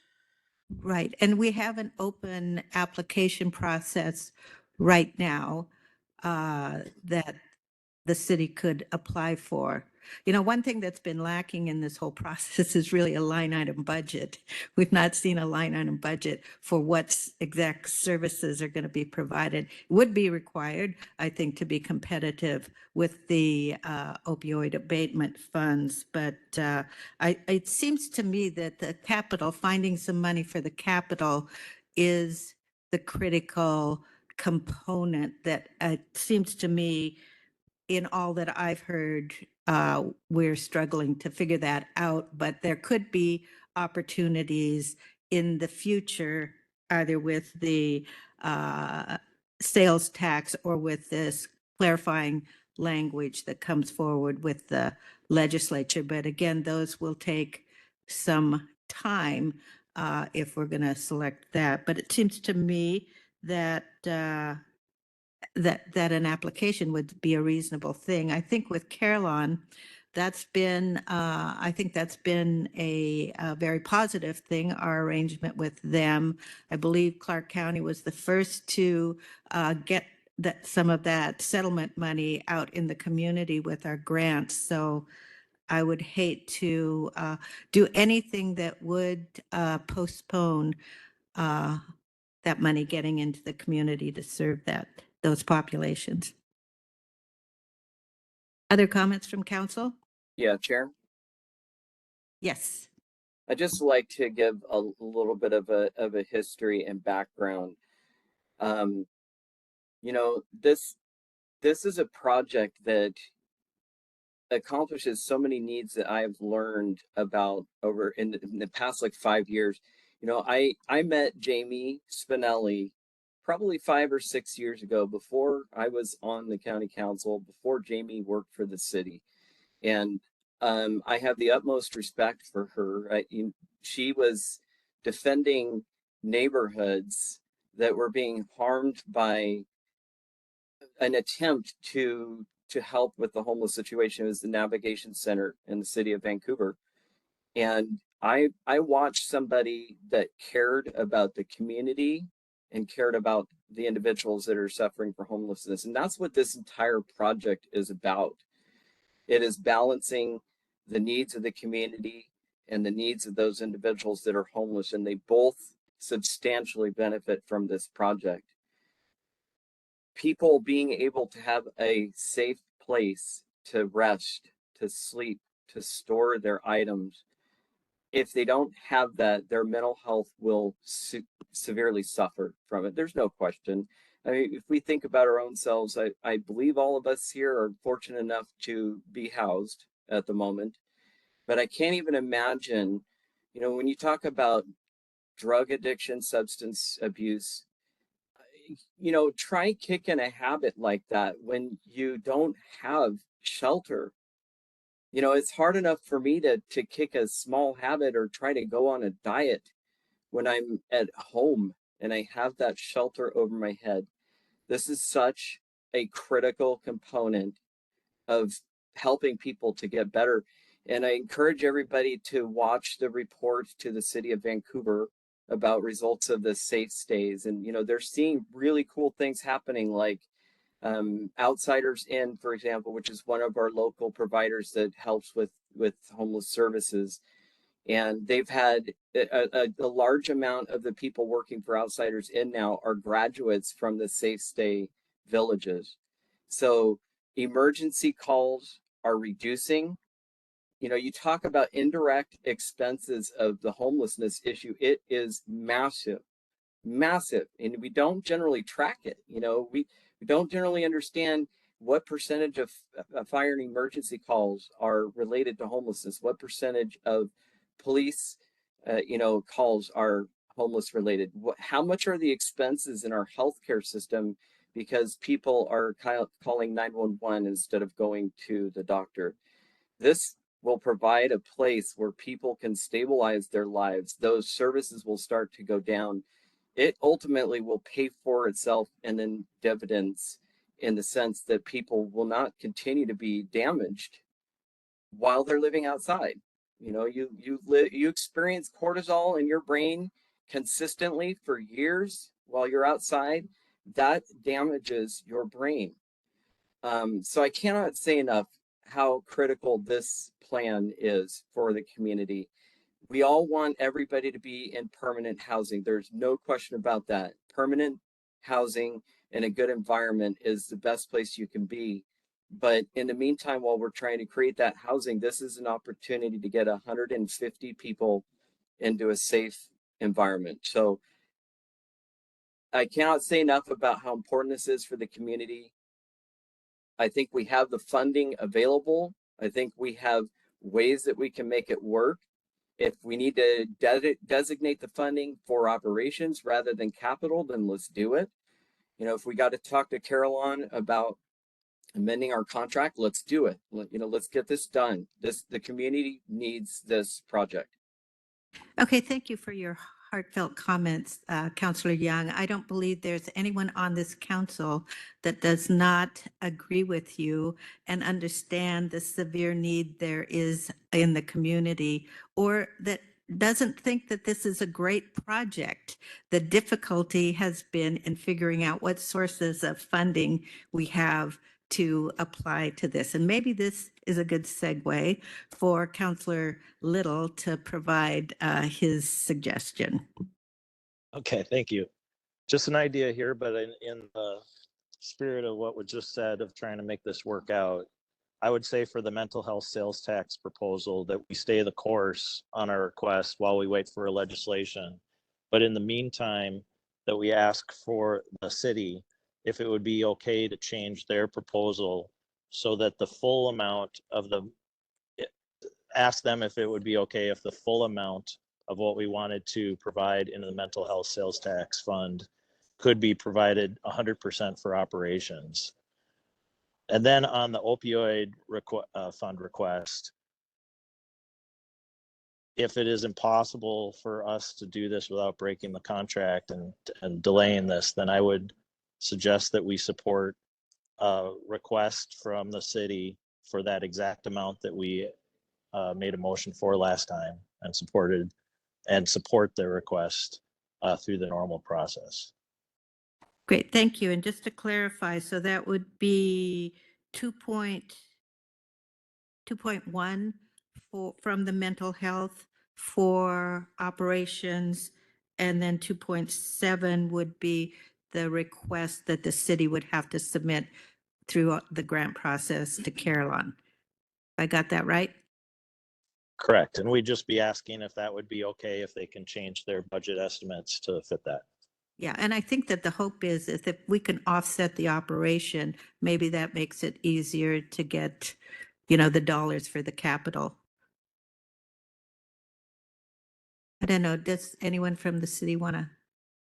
Right. And we have an open application process right now that the city could apply for. You know, one thing that's been lacking in this whole process is really a line item budget. We've not seen a line item budget for what exact services are going to be provided. It would be required, I think, to be competitive with the opioid abatement funds. But it seems to me that the capital, finding some money for the capital, is the critical component that seems to me, in all that I've heard, we're struggling to figure that out, but there could be opportunities in the future, either with the sales tax or with this clarifying language that comes forward with the legislature. But again, those will take some time if we're going to select that. But it seems to me that that an application would be a reasonable thing. I think with Carillon, that's been, I think that's been a very positive thing, our arrangement with them. I believe Clark County was the first to get some of that settlement money out in the community with our grants. So I would hate to do anything that would postpone that money getting into the community to serve those populations. Other comments from council? Yeah, Chair. Yes. I'd just like to give a little bit of a history and background. You know, this is a project that accomplishes so many needs that I've learned about over in the past like 5 years. You know, I met Jamie Spinelli probably 5 or 6 years ago, before I was on the county council, before Jamie worked for the city. And I have the utmost respect for her. She was defending neighborhoods that were being harmed by an attempt to help with the homeless situation. It was the Navigation Center in the city of Vancouver. And I watched somebody that cared about the community and cared about the individuals that are suffering from homelessness. And that's what this entire project is about. It is balancing the needs of the community and the needs of those individuals that are homeless, and they both substantially benefit from this project. People being able to have a safe place to rest, to sleep, to store their items. If they don't have that, their mental health will severely suffer from it. There's no question. I mean, if we think about our own selves, I believe all of us here are fortunate enough to be housed at the moment, but I can't even imagine, when you talk about drug addiction, substance abuse, try kicking a habit like that when you don't have shelter. It's hard enough for me to kick a small habit or try to go on a diet when I'm at home and I have that shelter over my head. This is such a critical component of helping people to get better. And I encourage everybody to watch the report to the city of Vancouver about results of the safe stays. And, they're seeing really cool things happening, like Outsiders Inn, for example, which is one of our local providers that helps with homeless services. And they've had a large amount of the people working for Outsiders Inn now are graduates from the Safe Stay villages. So emergency calls are reducing. You talk about indirect expenses of the homelessness issue. It is massive, massive. And we don't generally track it. We don't generally understand what percentage of fire and emergency calls are related to homelessness, what percentage of police, calls are homeless related, how much are the expenses in our healthcare system because people are calling 911 instead of going to the doctor. This will provide a place where people can stabilize their lives. Those services will start to go down. It ultimately will pay for itself and then dividends, in the sense that people will not continue to be damaged while they're living outside. You experience cortisol in your brain consistently for years while you're outside. That damages your brain. So I cannot say enough how critical this plan is for the community. We all want everybody to be in permanent housing. There's no question about that. Permanent housing in a good environment is the best place you can be. But in the meantime, while we're trying to create that housing, this is an opportunity to get 150 people into a safe environment. So I cannot say enough about how important this is for the community. I think we have the funding available. I think we have ways that we can make it work. If we need to designate the funding for operations rather than capital, then let's do it. If we got to talk to Carillon about amending our contract, let's do it. Let's get this done. The community needs this project. Okay, thank you for your heartfelt comments, Councillor Young. I don't believe there's anyone on this council that does not agree with you and understand the severe need there is in the community, or that doesn't think that this is a great project. The difficulty has been in figuring out what sources of funding we have to apply to this. And maybe this is a good segue for Councillor Little to provide his suggestion. Okay, thank you. Just an idea here, but in the spirit of what was just said of trying to make this work out, I would say for the mental health sales tax proposal that we stay the course on our request while we wait for legislation. But in the meantime, that we ask for the city if it would be okay to change their proposal so that the full amount of ask them if it would be okay if the full amount of what we wanted to provide into the mental health sales tax fund could be provided 100% for operations. And then on the opioid fund request, if it is impossible for us to do this without breaking the contract and delaying this, then I would suggest that we support a request from the city for that exact amount that we made a motion for last time and support their request through the normal process. Great, thank you. And just to clarify, so that would be 2.1 from the mental health for operations, and then 2.7 would be the request that the city would have to submit through the grant process to Carillon. I got that right? Correct. And we'd just be asking if that would be okay, if they can change their budget estimates to fit that. Yeah, and I think that the hope is if we can offset the operation, maybe that makes it easier to get, the dollars for the capital. I don't know, does anyone from the city want to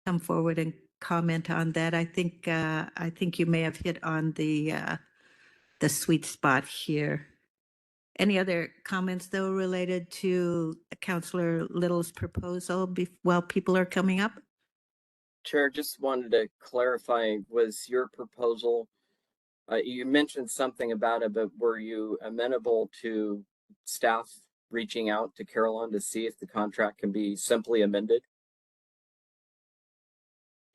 come forward and comment on that? I think you may have hit on the sweet spot here. Any other comments though related to Councillor Little's proposal while people are coming up? Chair, just wanted to clarify, was your proposal, you mentioned something about it, but were you amenable to staff reaching out to Carillon to see if the contract can be simply amended?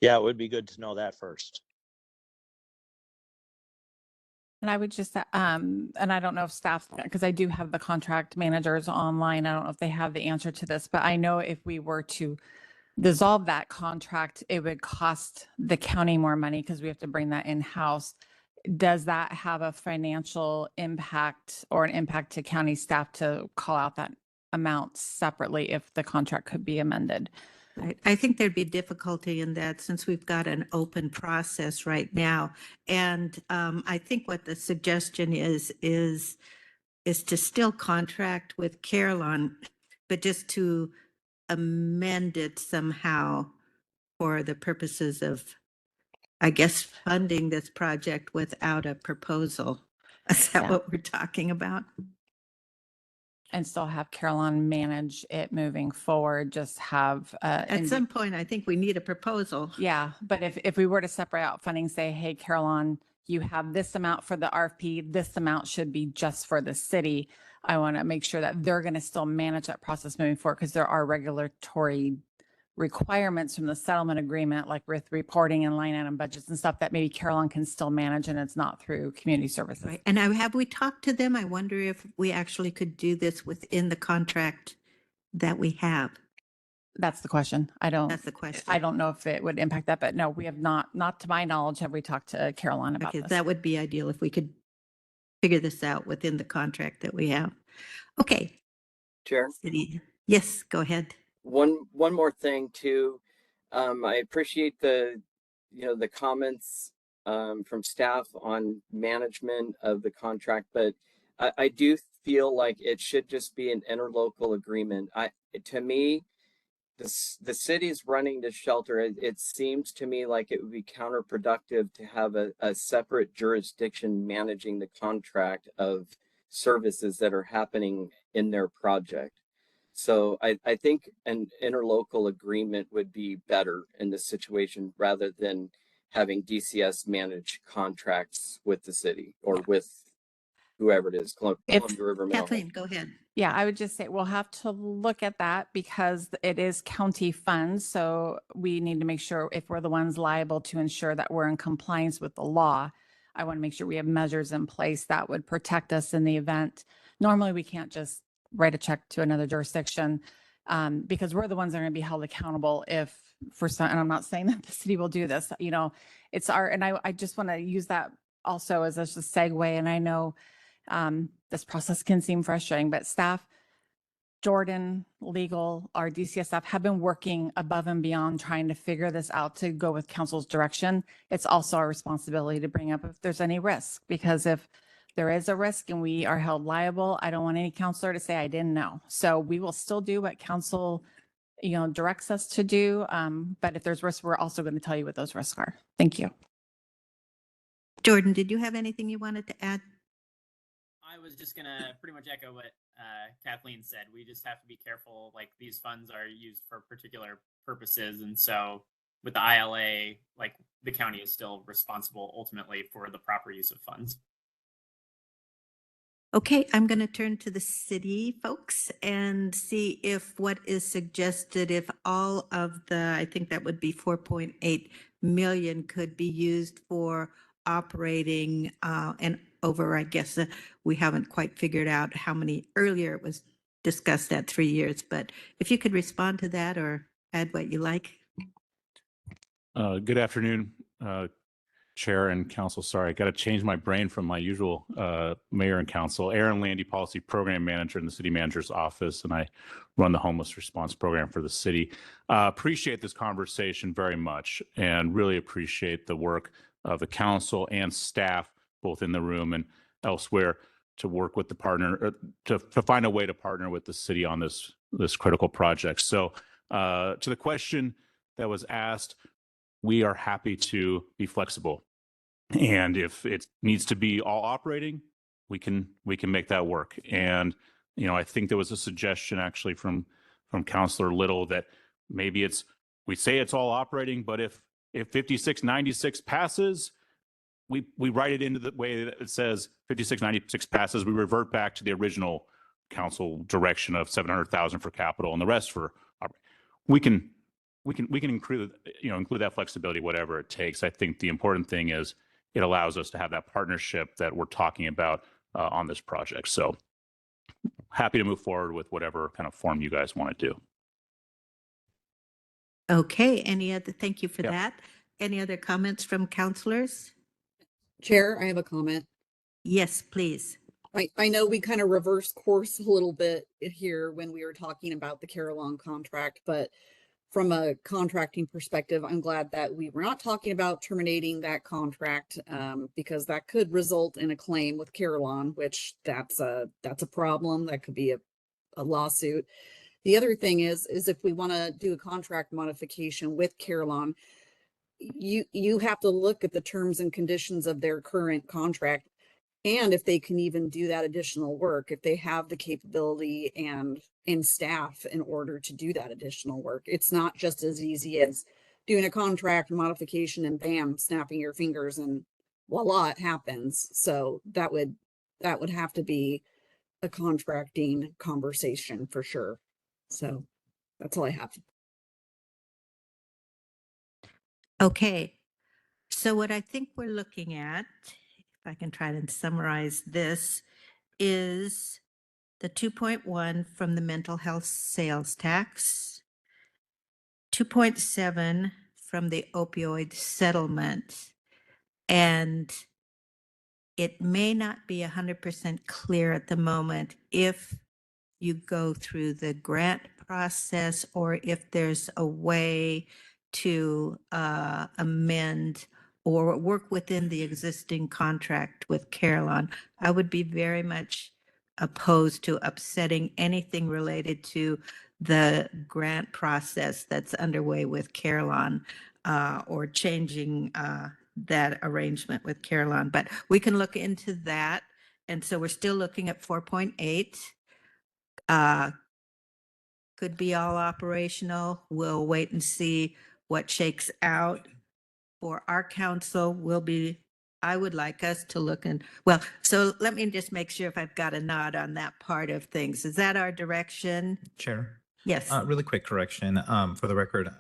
Yeah, it would be good to know that first. And I would just, and I don't know if staff, because I do have the contract managers online. I don't know if they have the answer to this, but I know if we were to dissolve that contract, it would cost the county more money because we have to bring that in-house. Does that have a financial impact or an impact to county staff to call out that amount separately if the contract could be amended? I think there'd be difficulty in that since we've got an open process right now. And I think what the suggestion is to still contract with Carillon, but just to amend it somehow for the purposes of, I guess, funding this project without a proposal. Is that Yeah. what we're talking about? And still have Carillon manage it moving forward, just have. At some point, I think we need a proposal. Yeah, but if we were to separate out funding, say, hey, Carillon, you have this amount for the RFP, this amount should be just for the city. I want to make sure that they're going to still manage that process moving forward because there are regulatory requirements from the settlement agreement, like with reporting and line item budgets and stuff that maybe Carillon can still manage and it's not through community services. Right. And have we talked to them? I wonder if we actually could do this within the contract that we have. That's the question. That's the question. I don't know if it would impact that, but no, we have not to my knowledge, have we talked to Carillon about Okay, this. that would be ideal if we could figure this out within the contract that we have. Okay. Chair? City. Yes, go ahead. One more thing too. I appreciate the comments from staff on management of the contract, but I do feel like it should just be an interlocal agreement. To me, the city's running the shelter. It seems to me like it would be counterproductive to have a separate jurisdiction managing the contract of services that are happening in their project. So I think an interlocal agreement would be better in this situation rather than having DCS manage contracts with the city or with whoever it is, Columbia River Mental Kathleen, go ahead. Yeah, I would just say we'll have to look at that because it is county funds. So we need to make sure if we're the ones liable to ensure that we're in compliance with the law, I want to make sure we have measures in place that would protect us in the event. Normally, we can't just write a check to another jurisdiction because we're the ones that are going to be held accountable if for some, and I'm not saying that the city will do this, it's our, and I just want to use that also as a segue. And I know this process can seem frustrating, but staff, Jordan, legal, our DCS staff have been working above and beyond trying to figure this out to go with council's direction. It's also our responsibility to bring up if there's any risk, because if there is a risk and we are held liable, I don't want any counselor to say I didn't know. So we will still do what council, directs us to do. But if there's risk, we're also going to tell you what those risks are. Thank you. Jordan, did you have anything you wanted to add? I was just gonna pretty much echo what Kathleen said. We just have to be careful. Like, these funds are used for particular purposes, and so with the ILA, like, the county is still responsible ultimately for the proper use of funds. Okay, I'm going to turn to the city folks and see if what is suggested, if all of the, I think that would be 4.8 million could be used for operating and over, I guess, we haven't quite figured out how many earlier it was discussed at 3 years, but if you could respond to that or add what you like. Good afternoon, Chair and Council. Sorry, I got to change my brain from my usual Mayor and Council. Aaron Landy, Policy Program Manager in the City Manager's Office, and I run the Homeless Response Program for the city. Appreciate this conversation very much and really appreciate the work of the Council and staff, both in the room and elsewhere, to work with the partner, to find a way to partner with the city on this critical project. So to the question that was asked, we are happy to be flexible. And if it needs to be all operating, we can make that work. And, you know, I think there was a suggestion actually from Councilor Little that maybe we say it's all operating, but if 5696 passes, we write it into the way that it says 5696 passes, we revert back to the original council direction of 700,000 for capital and the rest for, we can include that flexibility, whatever it takes. I think the important thing is it allows us to have that partnership that we're talking about on this project. So happy to move forward with whatever kind of form you guys want to do. Okay, thank you for Yep. that. Any other comments from councilors? Chair, I have a comment. Yes, please. I know we kind of reversed course a little bit here when we were talking about the Carillon contract, but from a contracting perspective, I'm glad that we were not talking about terminating that contract because that could result in a claim with Carillon, which that's a problem. That could be a lawsuit. The other thing is if we want to do a contract modification with Carillon, you have to look at the terms and conditions of their current contract. And if they can even do that additional work, if they have the capability and staff in order to do that additional work, it's not just as easy as doing a contract modification and bam, snapping your fingers and voila, it happens. So that would have to be a contracting conversation for sure. So that's all I have. Okay, so what I think we're looking at, if I can try to summarize this, is the 2.1 from the mental health sales tax, 2.7 from the opioid settlement, and it may not be 100% clear at the moment if you go through the grant process or if there's a way to amend or work within the existing contract with Carillon. I would be very much opposed to upsetting anything related to the grant process that's underway with Carillon or changing that arrangement with Carillon. But we can look into that. And so we're still looking at 4.8. Could be all operational. We'll wait and see what shakes out. For our council, I would like us to look so let me just make sure if I've got a nod on that part of things. Is that our direction? Chair. Yes. Really quick correction for the record.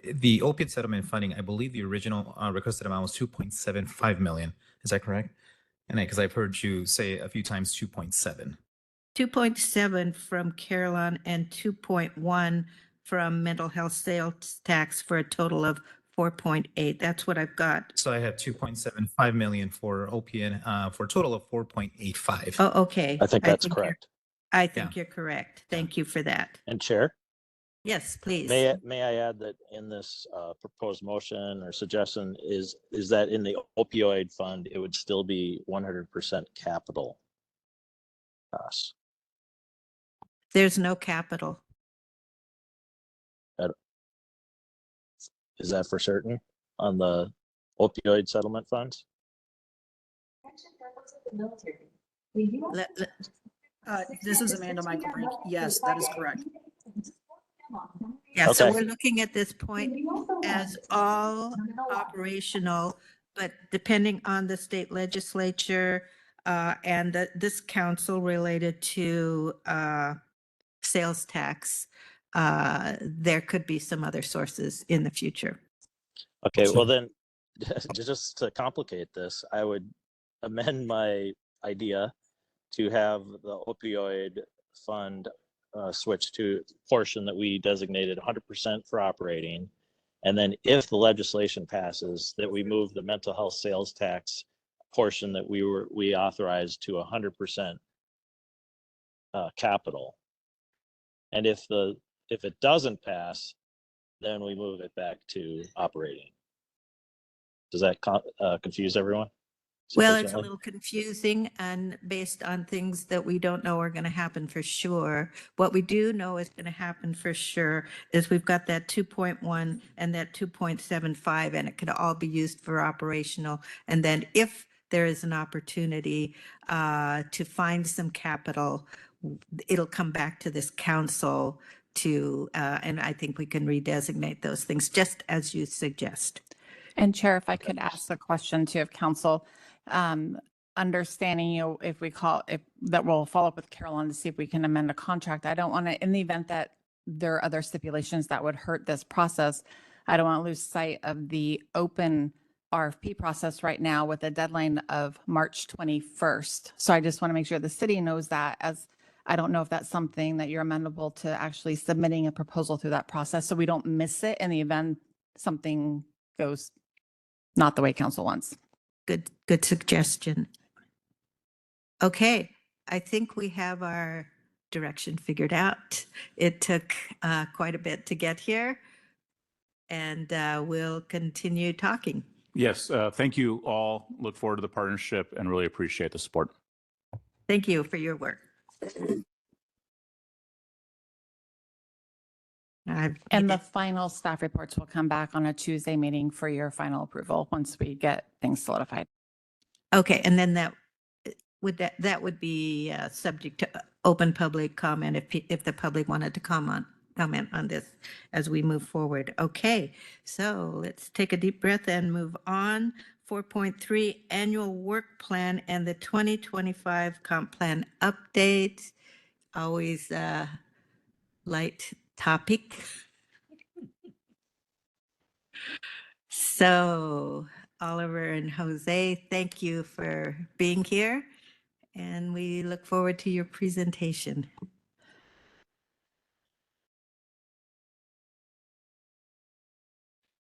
The opiate settlement funding, I believe the original requested amount was 2.75 million. Is that correct? And because I've heard you say a few times 2.7. 2.7 from Carillon and 2.1 from mental health sales tax for a total of 4.8. That's what I've got. So I have 2.75 million for opiate for a total of 4.85. Oh, okay. I think that's correct. I think you're correct. Thank you for that. And Chair, Yes, please. may I add that in this proposed motion or suggestion is that in the opioid fund, it would still be 100% capital costs. There's no capital. Is that for certain on the opioid settlement funds? This is Amanda Michael Brink. Yes, that is correct. Yeah, so Okay. we're looking at this point as all operational, but depending on the state legislature and this council related to sales tax, there could be some other sources in the future. Okay, well then, just to complicate this, I would amend my idea to have the opioid fund switch to portion that we designated 100% for operating. And then if the legislation passes, that we move the mental health sales tax portion that we authorized to 100% capital. And if it doesn't pass, then we move it back to operating. Does that confuse everyone? Well, it's a sufficiently? little confusing and based on things that we don't know are going to happen for sure. What we do know is going to happen for sure is we've got that 2.1 and that 2.75, and it could all be used for operational. And then if there is an opportunity to find some capital, it'll come back to this council to, and I think we can redesignate those things just as you suggest. And Chair, if I could ask a question too of council, understanding, you know, if that we'll follow up with Carolyn to see if we can amend a contract. I don't want to, in the event that there are other stipulations that would hurt this process, I don't want to lose sight of the open RFP process right now with a deadline of March 21st. So I just want to make sure the city knows that, as I don't know if that's something that you're amenable to actually submitting a proposal through that process so we don't miss it in the event something goes not the way council wants. Good suggestion. Okay, I think we have our direction figured out. It took quite a bit to get here, and we'll continue talking. Yes, thank you all. Look forward to the partnership and really appreciate the support. Thank you for your work. And the final staff reports will come back on a Tuesday meeting for your final approval once we get things solidified. Okay, and then that would be subject to open public comment if the public wanted to comment on this as we move forward. Okay, so let's take a deep breath and move on. 4.3 annual work plan and the 2025 comp plan update. Always light topic. So Oliver and Jose, thank you for being here, and we look forward to your presentation.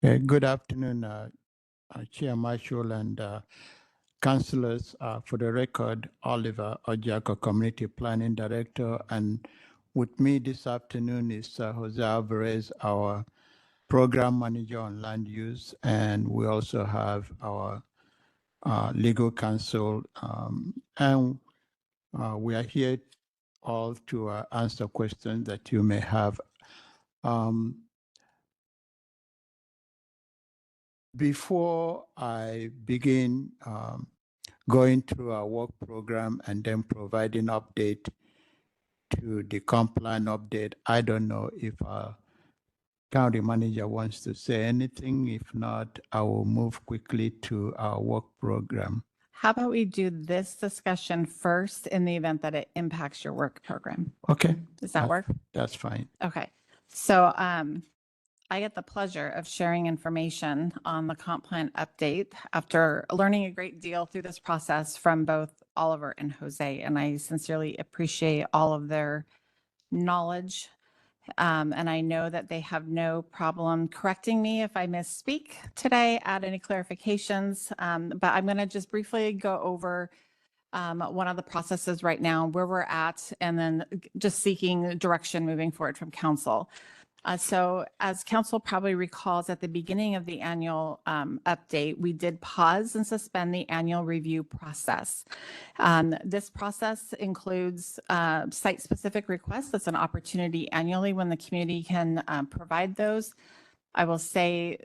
Good afternoon, Chair Marshall and councilors. For the record, Oliver Ojako, Community Planning Director, and with me this afternoon is Jose Alvarez, our Program Manager on Land Use, and we also have our legal counsel, and we are here all to answer questions that you may have. Before I begin going through our work program and then providing update to the comp plan update, I don't know if our county manager wants to say anything. If not, I will move quickly to our work program. How about we do this discussion first in the event that it impacts your work program? Okay. Does that work? That's fine. Okay. So I get the pleasure of sharing information on the comp plan update after learning a great deal through this process from both Oliver and Jose, and I sincerely appreciate all of their knowledge. And I know that they have no problem correcting me if I misspeak today, add any clarifications. But I'm going to just briefly go over one of the processes right now, where we're at, and then just seeking direction moving forward from council. So as council probably recalls, at the beginning of the annual update, we did pause and suspend the annual review process. This process includes site-specific requests. That's an opportunity annually when the community can provide those. I will say,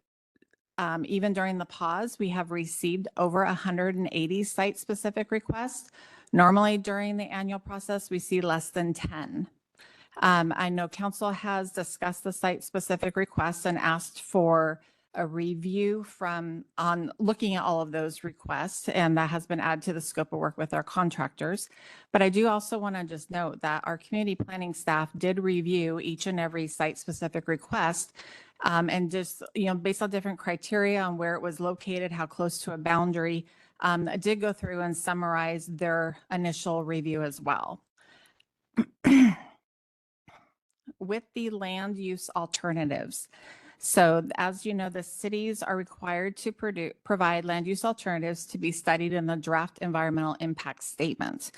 even during the pause, we have received over 180 site-specific requests Normally during the annual process, we see less than 10. I know council has discussed the site-specific requests and asked for a review on looking at all of those requests, and that has been added to the scope of work with our contractors. But I do also want to just note that our community planning staff did review each and every site-specific request, and just, based on different criteria on where it was located, how close to a boundary, I did go through and summarize their initial review as well. With the land use alternatives. So as you know, the cities are required to provide land use alternatives to be studied in the draft environmental impact statement.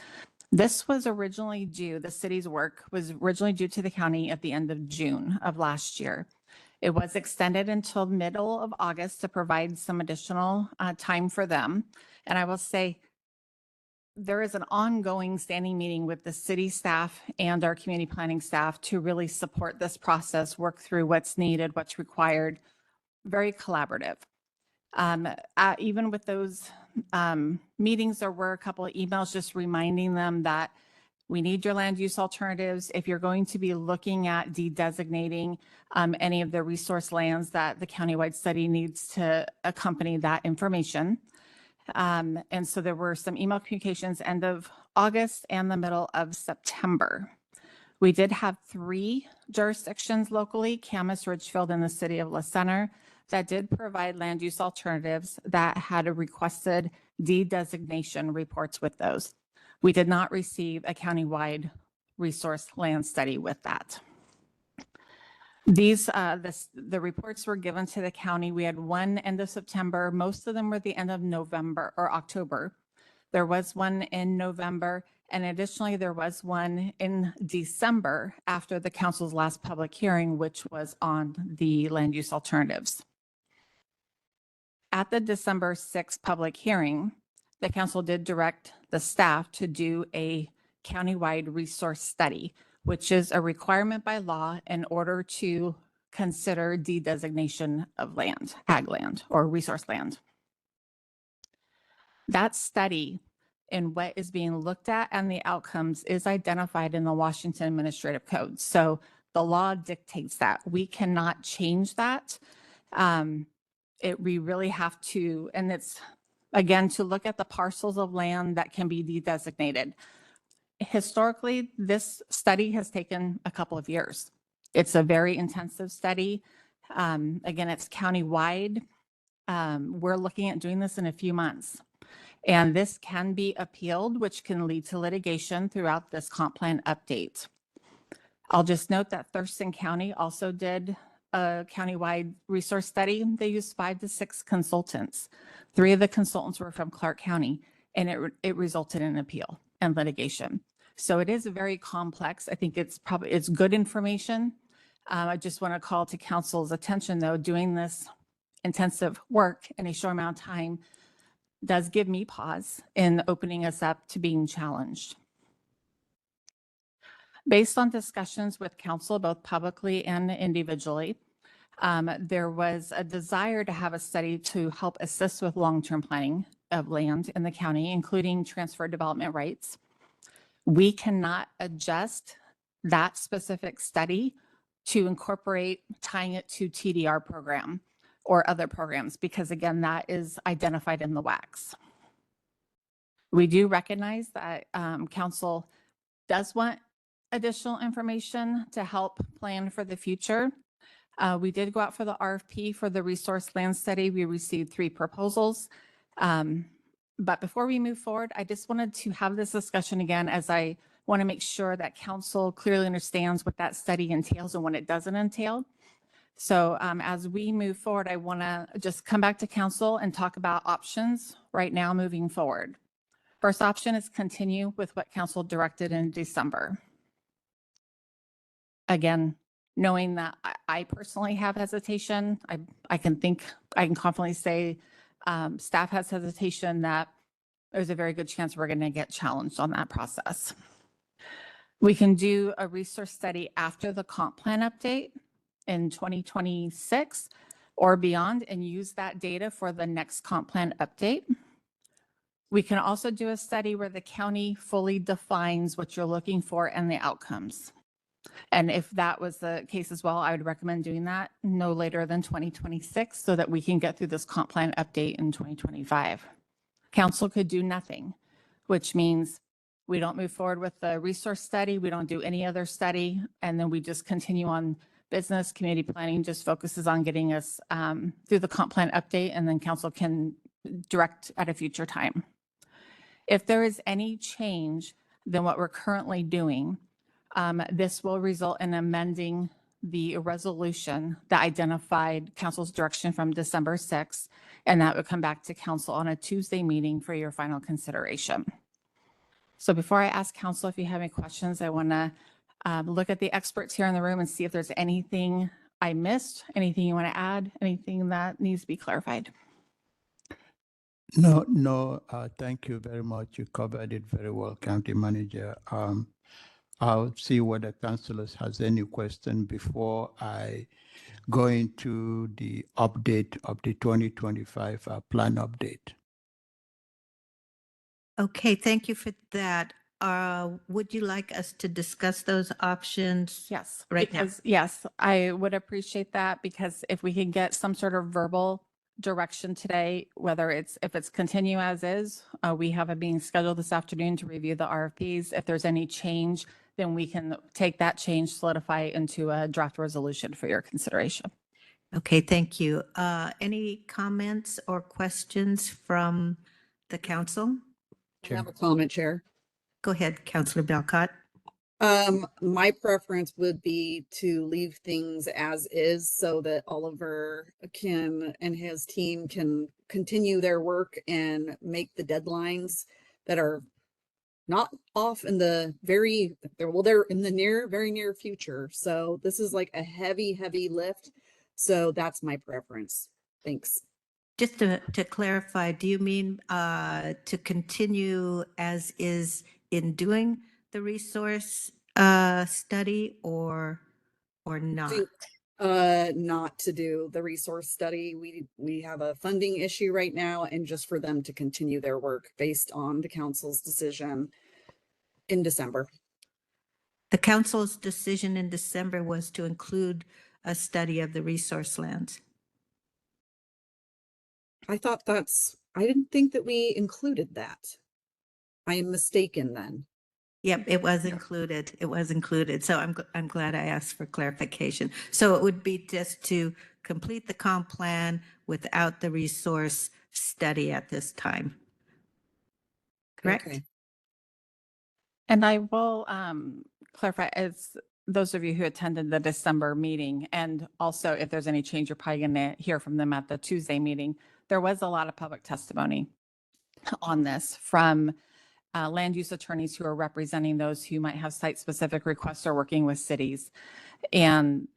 This was originally due, the city's work was originally due to the county at the end of June of last year. It was extended until middle of August to provide some additional time for them. And I will say, there is an ongoing standing meeting with the city staff and our community planning staff to really support this process, work through what's needed, what's required, very collaborative. Even with those meetings, there were a couple of emails just reminding them that we need your land use alternatives. If you're going to be looking at de-designating any of the resource lands, that the countywide study needs to accompany that information. And so there were some email communications end of August and the middle of September. We did have 3 jurisdictions locally, Camas, Ridgefield, and the city of La Center, that did provide land use alternatives that had a requested de-designation reports with those. We did not receive a countywide resource land study with that. The reports were given to the county. We had one end of September. Most of them were the end of November or October. There was one in November, and additionally, there was one in December after the council's last public hearing, which was on the land use alternatives. At the December 6th public hearing, the council did direct the staff to do a countywide resource study, which is a requirement by law in order to consider de-designation of land, ag land, or resource land. That study and what is being looked at and the outcomes is identified in the Washington Administrative Code. So the law dictates that. We cannot change that. We really have to, and it's, again, to look at the parcels of land that can be de-designated. Historically, this study has taken a couple of years. It's a very intensive study. Again, it's countywide. We're looking at doing this in a few months. And this can be appealed, which can lead to litigation throughout this comp plan update. I'll just note that Thurston County also did a countywide resource study. They used 5 to 6 consultants. 3 of the consultants were from Clark County, and it resulted in appeal and litigation. So it is very complex. I think it's good information. I just want to call to council's attention, though, doing this intensive work in a short amount of time does give me pause in opening us up to being challenged. Based on discussions with council, both publicly and individually, there was a desire to have a study to help assist with long-term planning of land in the county, including transfer development rights. We cannot adjust that specific study to incorporate tying it to TDR program or other programs, because again, that is identified in the WACs. We do recognize that council does want additional information to help plan for the future. We did go out for the RFP for the resource land study. We received 3 proposals. But before we move forward, I just wanted to have this discussion again, as I want to make sure that council clearly understands what that study entails and what it doesn't entail. So as we move forward, I want to just come back to council and talk about options right now moving forward. First option is continue with what council directed in December. Again, knowing that I personally have hesitation, I can confidently say staff has hesitation that there's a very good chance we're going to get challenged on that process. We can do a resource study after the comp plan update in 2026 or beyond and use that data for the next comp plan update. We can also do a study where the county fully defines what you're looking for and the outcomes. And if that was the case as well, I would recommend doing that no later than 2026 so that we can get through this comp plan update in 2025. Council could do nothing, which means we don't move forward with the resource study. We don't do any other study. And then we just continue on business. Community planning just focuses on getting us through the comp plan update, and then council can direct at a future time. If there is any change than what we're currently doing, this will result in amending the resolution that identified council's direction from December 6th, and that would come back to council on a Tuesday meeting for your final consideration. So before I ask council if you have any questions, I want to look at the experts here in the room and see if there's anything I missed, anything you want to add, anything that needs to be clarified. No, thank you very much. You covered it very well, County Manager. I'll see whether councilors has any question before I go into the update of the 2025 plan update. Okay, thank you for that. Would you like us to discuss those options? Yes, Right now. because yes, I would appreciate that, because if we can get some sort of verbal direction today, whether if it's continue as is, we have a meeting scheduled this afternoon to review the RFPs. If there's any change, then we can take that change, solidify it into a draft resolution for your consideration. Okay, thank you. Any comments or questions from the council? I have a comment, Chair. Go ahead, Councilor Belcott. My preference would be to leave things as is so that Oliver can and his team can continue their work and make the deadlines that are not off in the they're in the very near future. So this is like a heavy lift. So that's my preference. Thanks. Just to clarify, do you mean to continue as is in doing the resource study or not? Not to do the resource study. We have a funding issue right now, and just for them to continue their work based on the council's decision in December. The council's decision in December was to include a study of the resource lands. I didn't think that we included that. I am mistaken then. Yep, it was included. It was included. So I'm glad I asked for clarification. So it would be just to complete the comp plan without the resource study at this time. Correct? Okay. And I will clarify, as those of you who attended the December meeting, and also if there's any change, you're probably going to hear from them at the Tuesday meeting. There was a lot of public testimony on this from land use attorneys who are representing those who might have site-specific requests or working with cities. And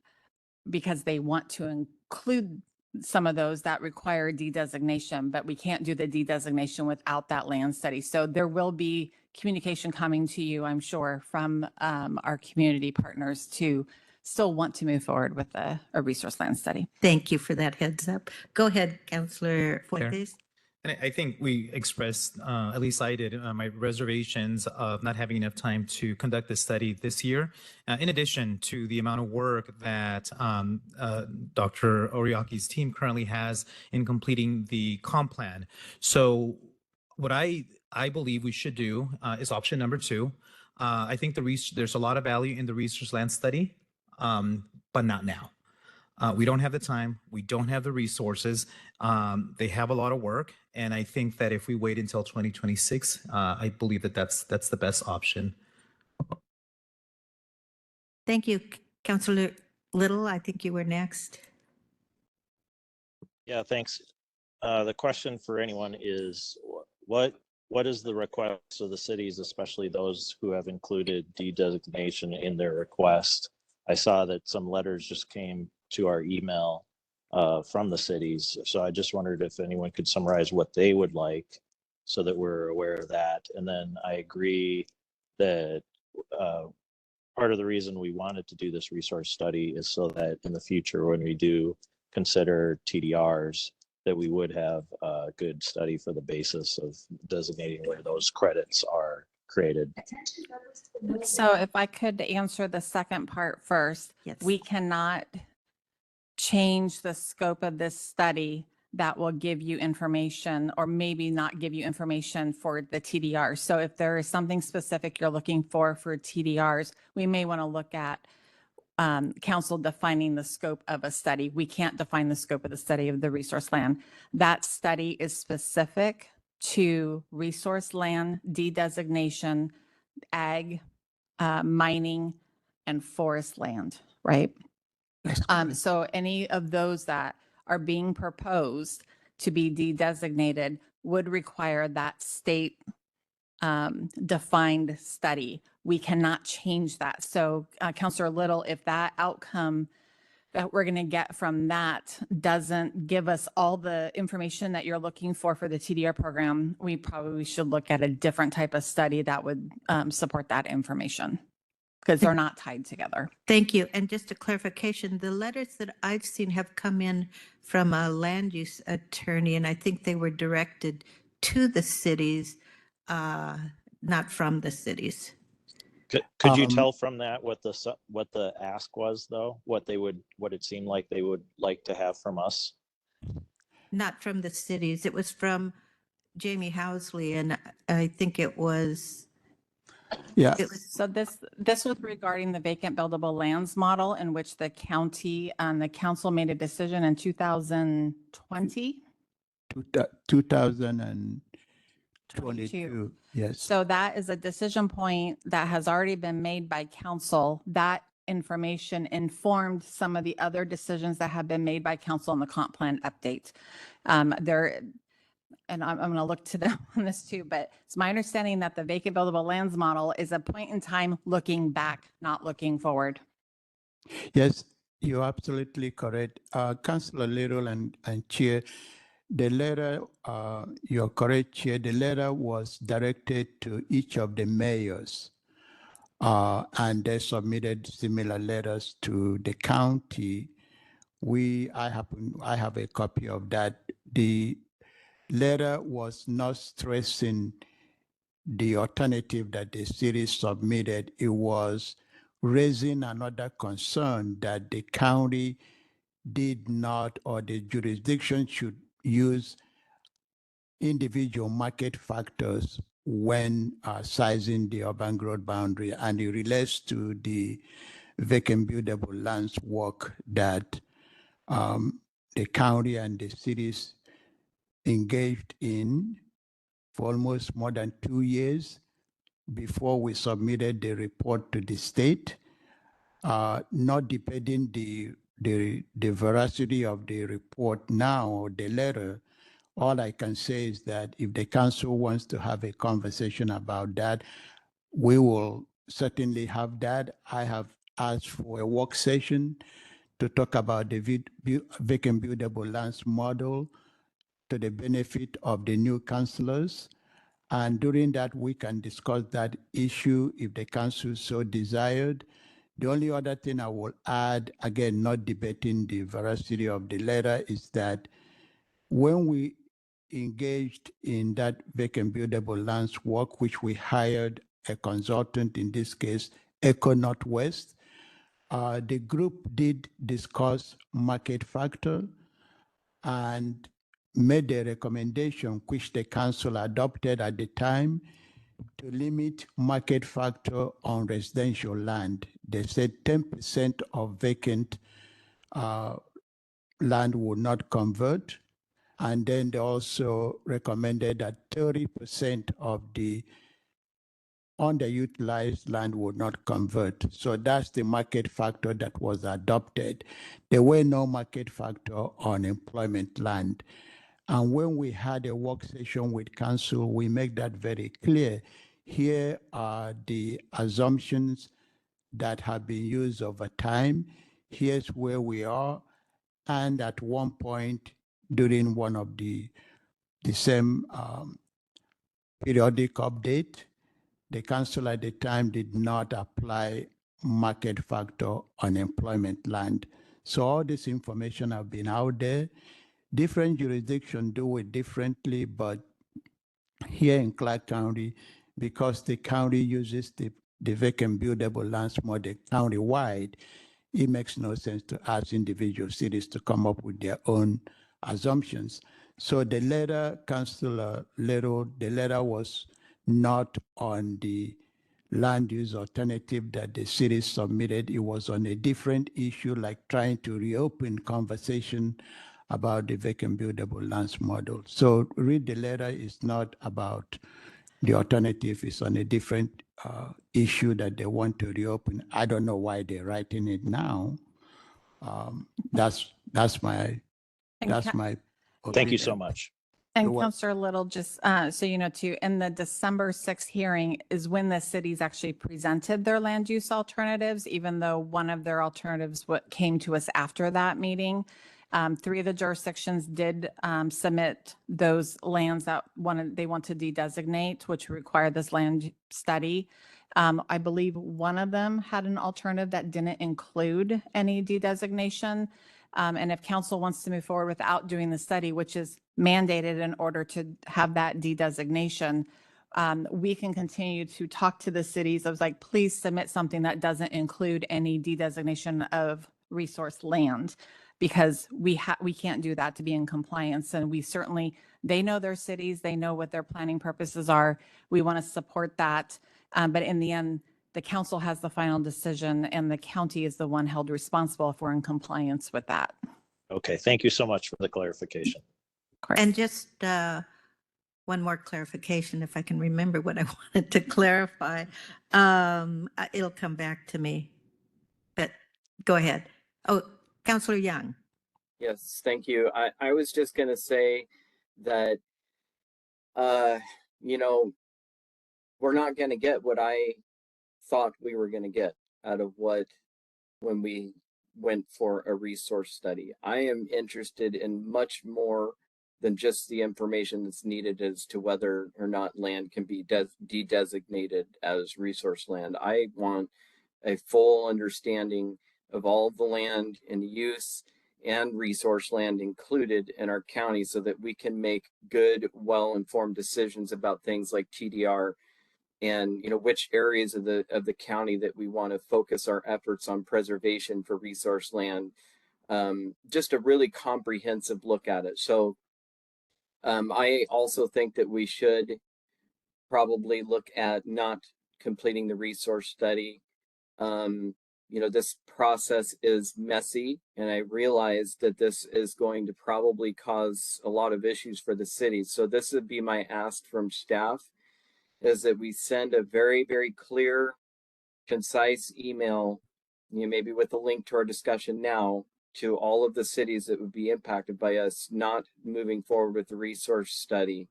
because they want to include some of those that require de-designation, but we can't do the de-designation without that land study. So there will be communication coming to you, I'm sure, from our community partners to still want to move forward with a resource land study. Thank you for that heads up. Go ahead, Councilor Fuentes. And I think we expressed, at least I did, my reservations of not having enough time to conduct this study this year, in addition to the amount of work that Dr. Oriaki's team currently has in completing the comp plan. So what I believe we should do is option number 2. I think there's a lot of value in the resource land study, but not now. We don't have the time. We don't have the resources. They have a lot of work. And I think that if we wait until 2026, I believe that that's the best option. Thank you, Councilor Little. I think you were next. Yeah, thanks. The question for anyone is what is the request of the cities, especially those who have included de-designation in their request? I saw that some letters just came to our email from the cities. So I just wondered if anyone could summarize what they would like so that we're aware of that. And then I agree that part of the reason we wanted to do this resource study is so that in the future, when we do consider TDRs, that we would have a good study for the basis of designating where those credits are created. So if I could answer the second part first, Yes. we cannot change the scope of this study that will give you information or maybe not give you information for the TDRs. So if there is something specific you're looking for TDRs, we may want to look at council defining the scope of a study. We can't define the scope of the study of the resource land. That study is specific to resource land, de-designation, ag, mining, and forest land, right? So any of those that are being proposed to be de-designated would require that state defined study. We cannot change that. So Councilor Little, if that outcome that we're going to get from that doesn't give us all the information that you're looking for the TDR program, we probably should look at a different type of study that would support that information because they're not tied together. Thank you. And just a clarification, the letters that I've seen have come in from a land use attorney, and I think they were directed to the cities, not from the cities. Could you tell from that what the ask was, though? What it seemed like they would like to have from us? Not from the cities. It was from Jamie Housley, and I think it was. Yeah. So this was regarding the vacant buildable lands model in which the county and the council made a decision in 2020. 2022, yes. So that is a decision point that has already been made by council. That information informed some of the other decisions that have been made by council in the comp plan update. And I'm going to look to them on this too, but it's my understanding that the vacant buildable lands model is a point in time looking back, not looking forward. Yes, you're absolutely correct. Councilor Little and Chair, the letter, you're correct, Chair, the letter was directed to each of the mayors. And they submitted similar letters to the county. I have a copy of that. The letter was not stressing the alternative that the city submitted. It was raising another concern that the county did not, or the jurisdiction should use individual market factors when sizing the urban growth boundary, and it relates to the vacant buildable lands work that the county and the cities engaged in for almost more than 2 years before we submitted the report to the state. Not depending the veracity of the report now or the letter, all I can say is that if the council wants to have a conversation about that, we will certainly have that. I have asked for a work session to talk about the vacant buildable lands model to the benefit of the new councillors. And during that, we can discuss that issue if the council so desired. The only other thing I will add, again, not debating the veracity of the letter, is that when we engaged in that vacant buildable lands work, which we hired a consultant, in this case, Eco Northwest, the group did discuss market factor and made a recommendation, which the council adopted at the time, to limit market factor on residential land. They said 10% of vacant land would not convert. And then they also recommended that 30% of the underutilized land would not convert. So that's the market factor that was adopted. There were no market factor on employment land. And when we had a work session with council, we make that very clear. Here are the assumptions that have been used over time. Here's where we are. And at one point during one of the same periodic update, the council at the time did not apply market factor on employment land. So all this information have been out there. different jurisdictions do it differently, but here in Clark County, because the county uses the vacant buildable lands model countywide, it makes no sense to ask individual cities to come up with their own assumptions. So the letter, Councilor Little, the letter was not on the land use alternative that the city submitted. It was on a different issue, like trying to reopen conversation about the vacant buildable lands model. So read the letter. It's not about the alternative. It's on a different issue that they want to reopen. I don't know why they're writing it now. That's my Thank you opinion. so much. And You're welcome. Councillor Little, just so you know too, in the December 6th hearing is when the cities actually presented their land use alternatives, even though one of their alternatives what came to us after that meeting. 3 of the jurisdictions did submit those lands that they want to de-designate, which required this land study. I believe one of them had an alternative that didn't include any de-designation. And if council wants to move forward without doing the study, which is mandated in order to have that de-designation, we can continue to talk to the cities. I was like, please submit something that doesn't include any de-designation of resource land, because we can't do that to be in compliance. And we certainly, they know their cities, they know what their planning purposes are. We want to support that. But in the end, the council has the final decision and the county is the one held responsible if we're in compliance with that. Okay, thank you so much for the clarification. And just one more clarification, if I can remember what I wanted to clarify. It'll come back to me, but go ahead. Oh, Councillor Young. Yes, thank you. I was just going to say that, you know, we're not going to get what I thought we were going to get out of when we went for a resource study. I am interested in much more than just the information that's needed as to whether or not land can be de-designated as resource land. I want a full understanding of all the land in use and resource land included in our county so that we can make good, well-informed decisions about things like TDR and, you know, which areas of the county that we want to focus our efforts on preservation for resource land. Just a really comprehensive look at it. So I also think that we should probably look at not completing the resource study. You know, this process is messy, and I realize that this is going to probably cause a lot of issues for the city. So this would be my ask from staff, is that we send a very, very clear, concise email, you know, maybe with a link to our discussion now, to all of the cities that would be impacted by us not moving forward with the resource study,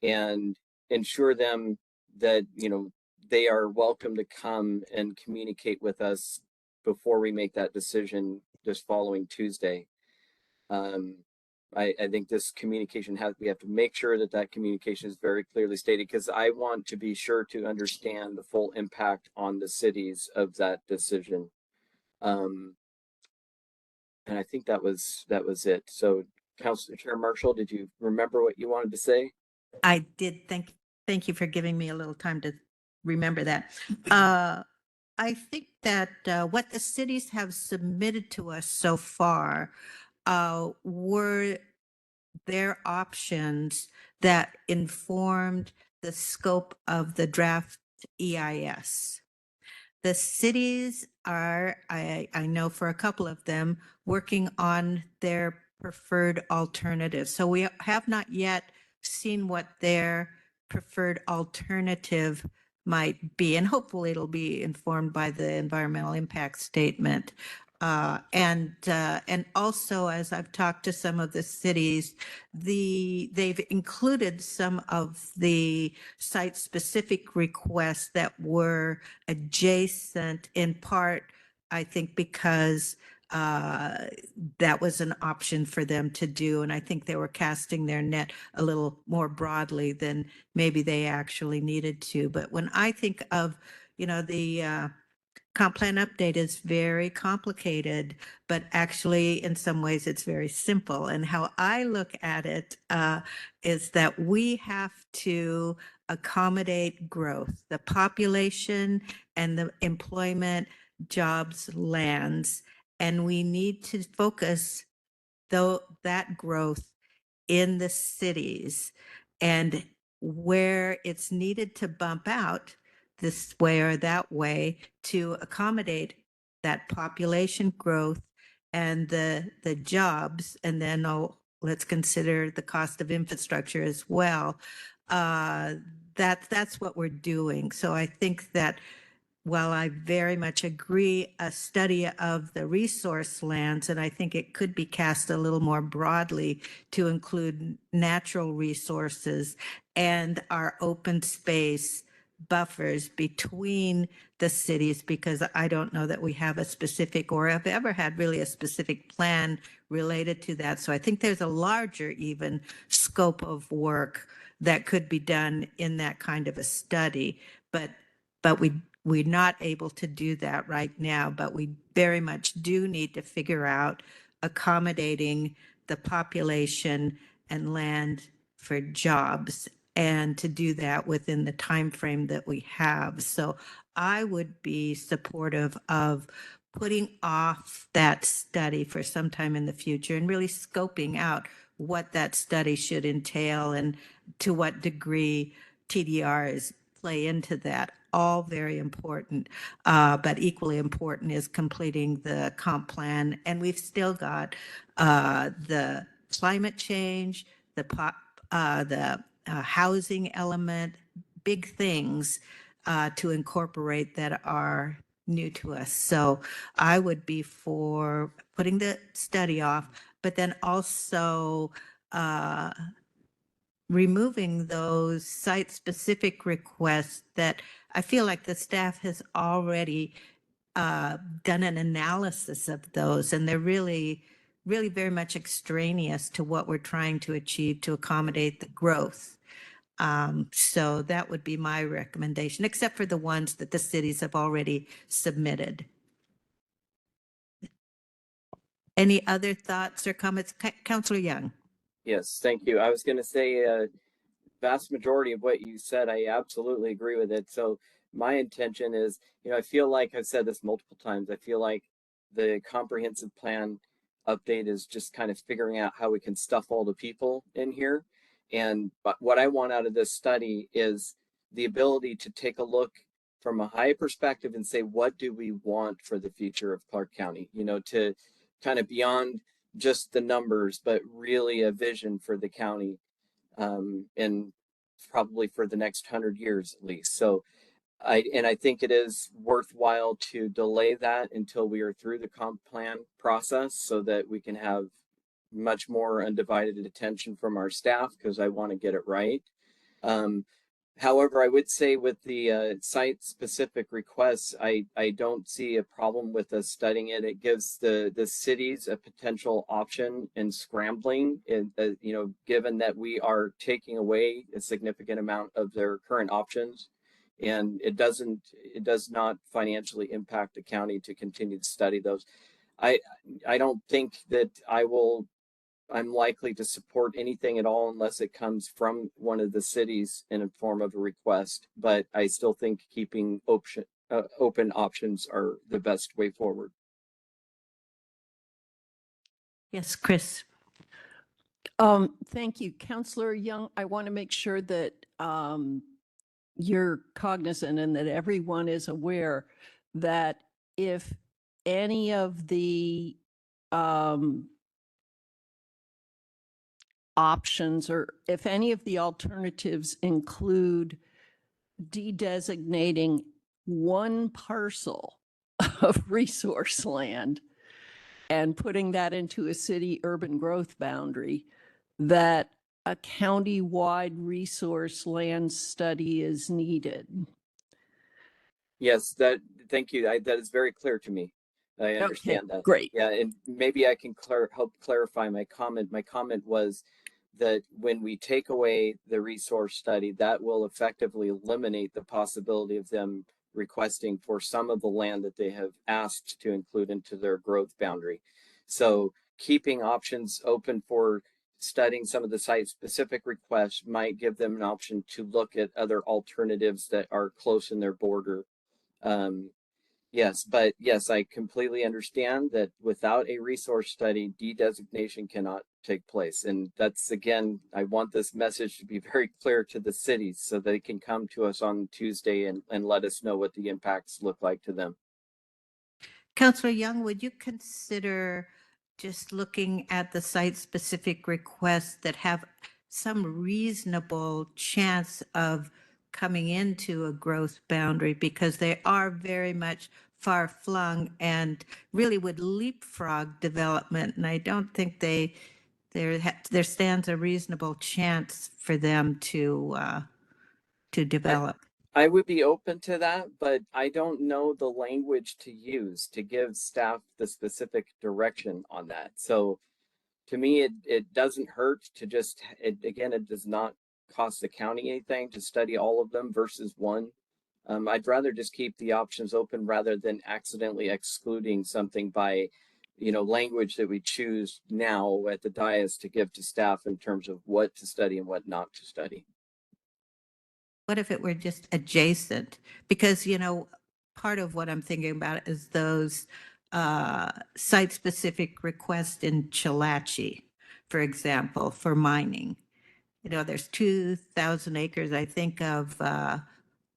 and ensure them that, you know, they are welcome to come and communicate with us before we make that decision this following Tuesday. I think this communication we have to make sure that communication is very clearly stated, because I want to be sure to understand the full impact on the cities of that decision. And I think that was it. So Councilor Chair Marshall, did you remember what you wanted to say? I did. Thank you for giving me a little time to remember that. I think that what the cities have submitted to us so far were their options that informed the scope of the draft EIS. The cities are, I know for a couple of them, working on their preferred alternatives. So we have not yet seen what their preferred alternative might be, and hopefully it'll be informed by the environmental impact statement. And also, as I've talked to some of the cities, they've included some of the site-specific requests that were adjacent, in part, I think, because that was an option for them to do. And I think they were casting their net a little more broadly than maybe they actually needed to. But when I think of, you know, the comp plan update is very complicated, but actually in some ways it's very simple. And how I look at it is that we have to accommodate growth, the population and the employment, jobs, lands, and we need to focus that growth in the cities, and where it's needed to bump out this way or that way to accommodate that population growth and the jobs. And then let's consider the cost of infrastructure as well. That's what we're doing. So I think that while I very much agree, a study of the resource lands, and I think it could be cast a little more broadly to include natural resources and our open space buffers between the cities, because I don't know that we have a specific or have ever had really a specific plan related to that. So I think there's a larger even scope of work that could be done in that kind of a study. But we're not able to do that right now, but we very much do need to figure out accommodating the population and land for jobs, and to do that within the time frame that we have. So I would be supportive of putting off that study for some time in the future and really scoping out what that study should entail and to what degree TDRs play into that. All very important, but equally important is completing the comp plan. And we've still got the climate change, the housing element, big things to incorporate that are new to us. So I would be for putting the study off, but then also removing those site-specific requests that I feel like the staff has already done an analysis of those, and they're really very much extraneous to what we're trying to achieve to accommodate the growth. So that would be my recommendation, except for the ones that the cities have already submitted. Any other thoughts or comments? Councillor Young. Yes, thank you. I was going to say, vast majority of what you said, I absolutely agree with it. So my intention is, I feel like I've said this multiple times. I feel like the comprehensive plan update is just kind of figuring out how we can stuff all the people in here. But what I want out of this study is the ability to take a look from a high perspective and say, what do we want for the future of Clark County? To kind of beyond just the numbers, but really a vision for the county, and probably for the next 100 years at least. So I think it is worthwhile to delay that until we are through the comp plan process, so that we can have much more undivided attention from our staff, because I want to get it right. However, I would say with the site-specific requests, I don't see a problem with us studying it. It gives the cities a potential option in scrambling, given that we are taking away a significant amount of their current options, and it does not financially impact the county to continue to study those. I don't think that I'm likely to support anything at all unless it comes from one of the cities in a form of a request. But I still think keeping open options are the best way forward. Yes, Chris. Thank you, Councillor Young. I want to make sure that you're cognizant and that everyone is aware that if any of the options, or if any of the alternatives include de-designating one parcel of resource land and putting that into a city urban growth boundary, that a county-wide resource land study is needed. Yes, thank you. That is very clear to me. I understand that. Great. Yeah, and maybe I can help clarify my comment. My comment was that when we take away the resource study, that will effectively eliminate the possibility of them requesting for some of the land that they have asked to include into their growth boundary. So keeping options open for studying some of the site-specific requests might give them an option to look at other alternatives that are close in their border. Yes, but yes, I completely understand that without a resource study, de-designation cannot take place. And that's, again, I want this message to be very clear to the cities so they can come to us on Tuesday and let us know what the impacts look like to them. Councillor Young, would you consider just looking at the site-specific requests that have some reasonable chance of coming into a growth boundary, because they are very much far-flung and really would leapfrog development, and I don't think there stands a reasonable chance for them to develop. I would be open to that, but I don't know the language to use to give staff the specific direction on that. So to me, it doesn't hurt to just, again, it does not cost the county anything to study all of them versus one. I'd rather just keep the options open rather than accidentally excluding something by, language that we choose now at the dais to give to staff in terms of what to study and what not to study. What if it were just adjacent? Because, part of what I'm thinking about is those site-specific requests in Chalachi, for example, for mining. There's 2,000 acres, I think, of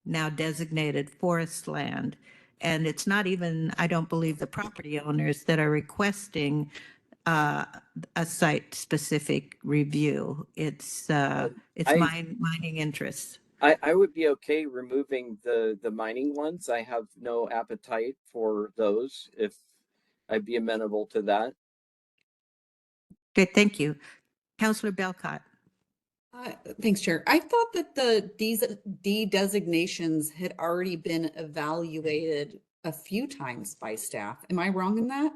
now designated forest land. And it's not even, I don't believe, the property owners that are requesting a site-specific review. It's mining interests. I would be okay removing the mining ones. I have no appetite for those if I'd be amenable to that. Good, thank you. Councillor Belcott. Thanks, Chair. I thought that the de-designations had already been evaluated a few times by staff. Am I wrong in that?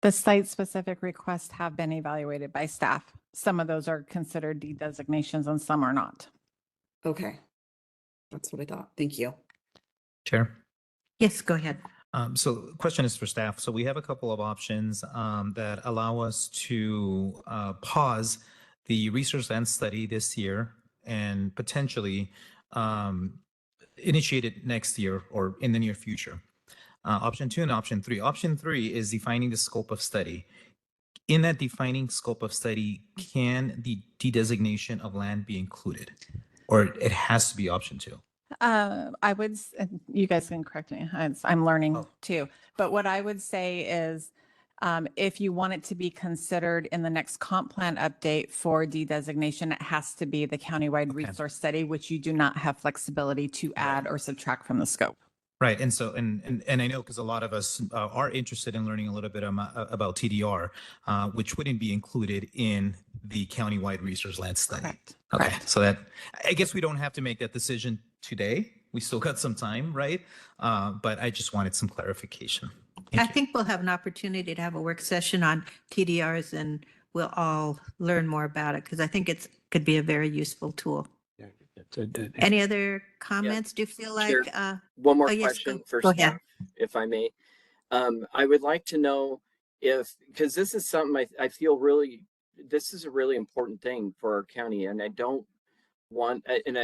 The site-specific requests have been evaluated by staff. Some of those are considered de-designations and some are not. Okay. That's what I thought. Thank you. Chair. Yes, go ahead. So the question is for staff. So we have a couple of options that allow us to pause the research land study this year and potentially initiate it next year or in the near future. Option 2 and option 3. Option 3 is defining the scope of study. In that defining scope of study, can the de-designation of land be included? Or it has to be option 2? I would, you guys can correct me, I'm learning too. But what I would say is, if you want it to be considered in the next comp plan update for de-designation, it has to be the countywide resource study, which you do not have flexibility to add or subtract from the scope. Right. And so, and I know because a lot of us are interested in learning a little bit about TDR, which wouldn't be included in the countywide resource land study. Correct. Okay. Correct. So that, I guess we don't have to make that decision today. We still got some time, right? But I just wanted some clarification. I think we'll have an opportunity to have a work session on TDRs and we'll all learn more about it because I think it could be a very useful tool. Any other comments? Do you feel like? Sure. One more yes, question go for ahead. staff, if I may. I would like to know because this is something I feel really, this is a really important thing for our county, and I don't want, and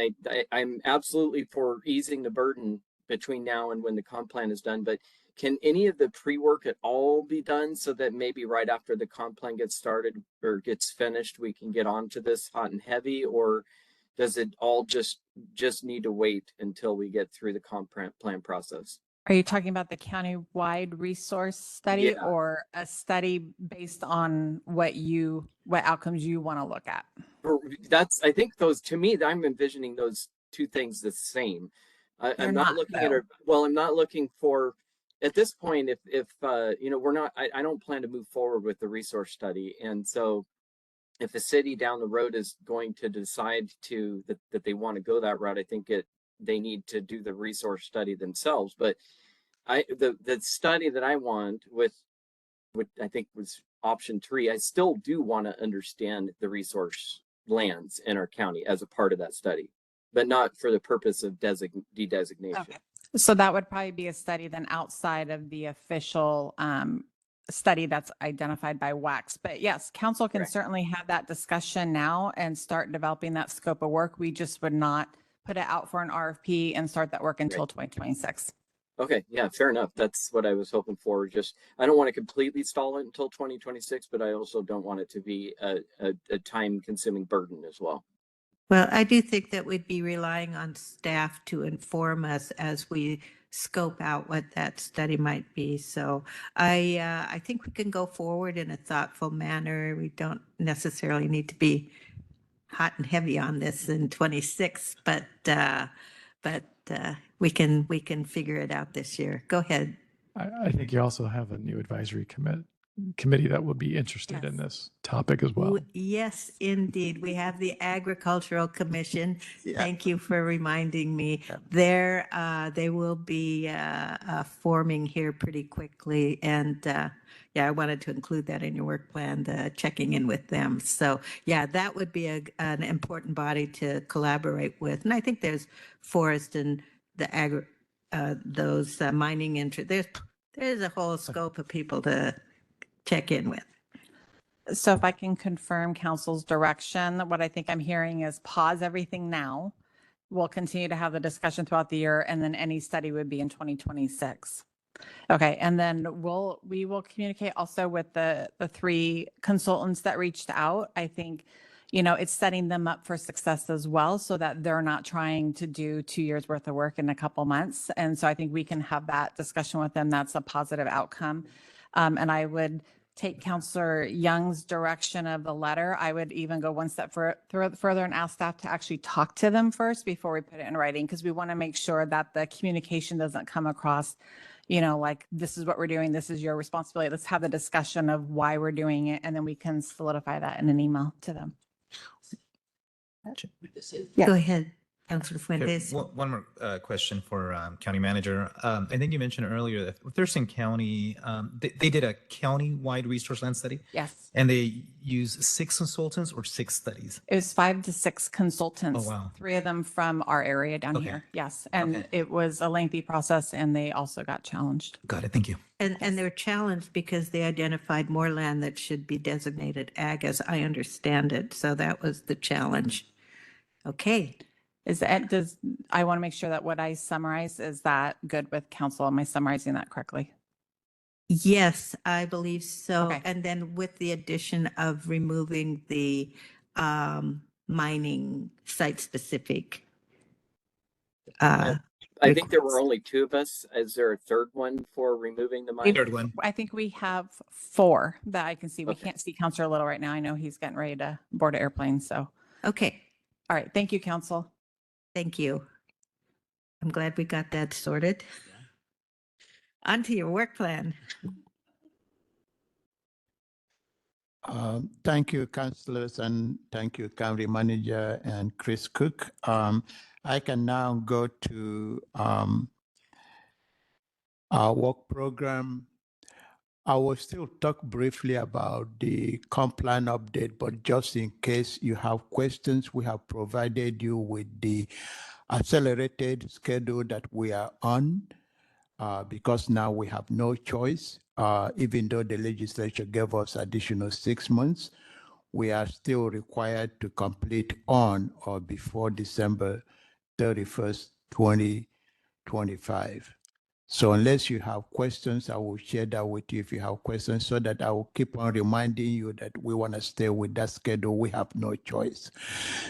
I'm absolutely for easing the burden between now and when the comp plan is done, but can any of the pre-work at all be done so that maybe right after the comp plan gets started or gets finished, we can get onto this hot and heavy, or does it all just need to wait until we get through the comp plan process? Are you talking about the countywide resource study or a study based on what outcomes you want to look at? I think those, to me, I'm envisioning those two things the same. I'm not looking at it. Well, I'm not looking for, at this point, if we're not, I don't plan to move forward with the resource study. And so if a city down the road is going to decide that they want to go that route, I think they need to do the resource study themselves. But the study that I want with I think was option 3, I still do want to understand the resource lands in our county as a part of that study. but not for the purpose of de-designation. Okay. So that would probably be a study then outside of the official study that's identified by WACS. But yes, council can Correct. certainly have that discussion now and start developing that scope of work. We just would not put it out for an RFP and start that work until 2026. Okay, yeah, fair enough. That's what I was hoping for. Just, I don't want to completely stall it until 2026, but I also don't want it to be a time-consuming burden as well. Well, I do think that we'd be relying on staff to inform us as we scope out what that study might be. So I think we can go forward in a thoughtful manner. We don't necessarily need to be hot and heavy on this in 26, but we can figure it out this year. Go ahead. I think you also have a new advisory committee that will be interested in this topic as well. Yes, indeed. We have the Agricultural Commission. Yeah. Thank you for reminding me. They will be forming here pretty quickly. And yeah, I wanted to include that in your work plan, checking in with them. So yeah, that would be an important body to collaborate with. And I think there's forest and the those mining interest. There's a whole scope of people to check in with. So if I can confirm council's direction, what I think I'm hearing is pause everything now. We'll continue to have the discussion throughout the year, and then any study would be in 2026. Okay, and then we will communicate also with the 3 consultants that reached out. I think, you know, it's setting them up for success as well, so that they're not trying to do 2 years worth of work in a couple months. And so I think we can have that discussion with them. That's a positive outcome. And I would take Councillor Young's direction of the letter. I would even go one step further and ask staff to actually talk to them first before we put it in writing, because we want to make sure that the communication doesn't come across, you know, like, this is what we're doing, this is your responsibility. Let's have the discussion of why we're doing it, and then we can solidify that in an email to them. Go ahead, Councilor Okay, Fuentes. one more question for County Manager. I think you mentioned earlier that Thurston County, they did a county-wide resource land study. Yes. And they used 6 consultants or 6 studies. It was 5 to 6 consultants. Oh, wow. 3 of them from our area down Okay. here. Yes. And Okay. it was a lengthy process, and they also got challenged. Got it. Thank you. And they're challenged because they identified more land that should be designated ag, as I understand it. So that was the challenge. Okay. I want to make sure that what I summarize, is that good with council? Am I summarizing that correctly? Yes, I believe so. Okay. And then with the addition of removing the mining site-specific. I think there were only 2 of us. Is there a third one for removing the mine? Third one. I think we have 4 that I can see. We Okay. can't see Councilor Little right now. I know he's getting ready to board an airplane, so. Okay, All right, thank you, council. thank you. I'm glad we got that sorted. On to your work plan. Thank you, councillors, and thank you, County Manager and Chris Cook. I can now go to our work program. I will still talk briefly about the comp plan update, but just in case you have questions, we have provided you with the accelerated schedule that we are on, because now we have no choice. Even though the legislature gave us additional 6 months, we are still required to complete on or before December 31st, 2025. So unless you have questions, I will share that with you if you have questions, so that I will keep on reminding you that we want to stay with that schedule. We have no choice.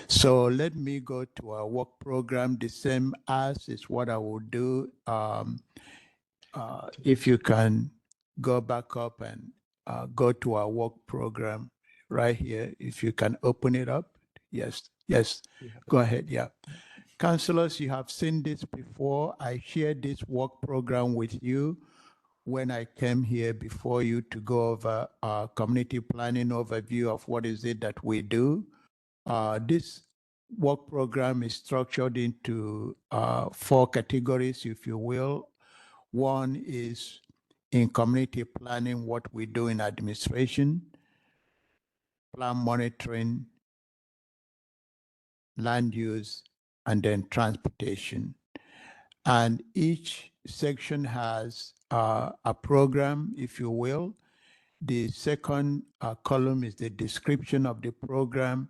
So let me go to our work program. The same as is what I will do. If you can go back up and go to our work program right here. If you can open it up. Yes, go ahead, yeah. Councilors, you have seen this before. I shared this work program with you when I came here before you to go over our community planning overview of what is it that we do. This work program is structured into 4 categories, if you will. One is in community planning, what we do in administration, plan monitoring, land use, and then transportation. And each section has a program, if you will. The second column is the description of the program,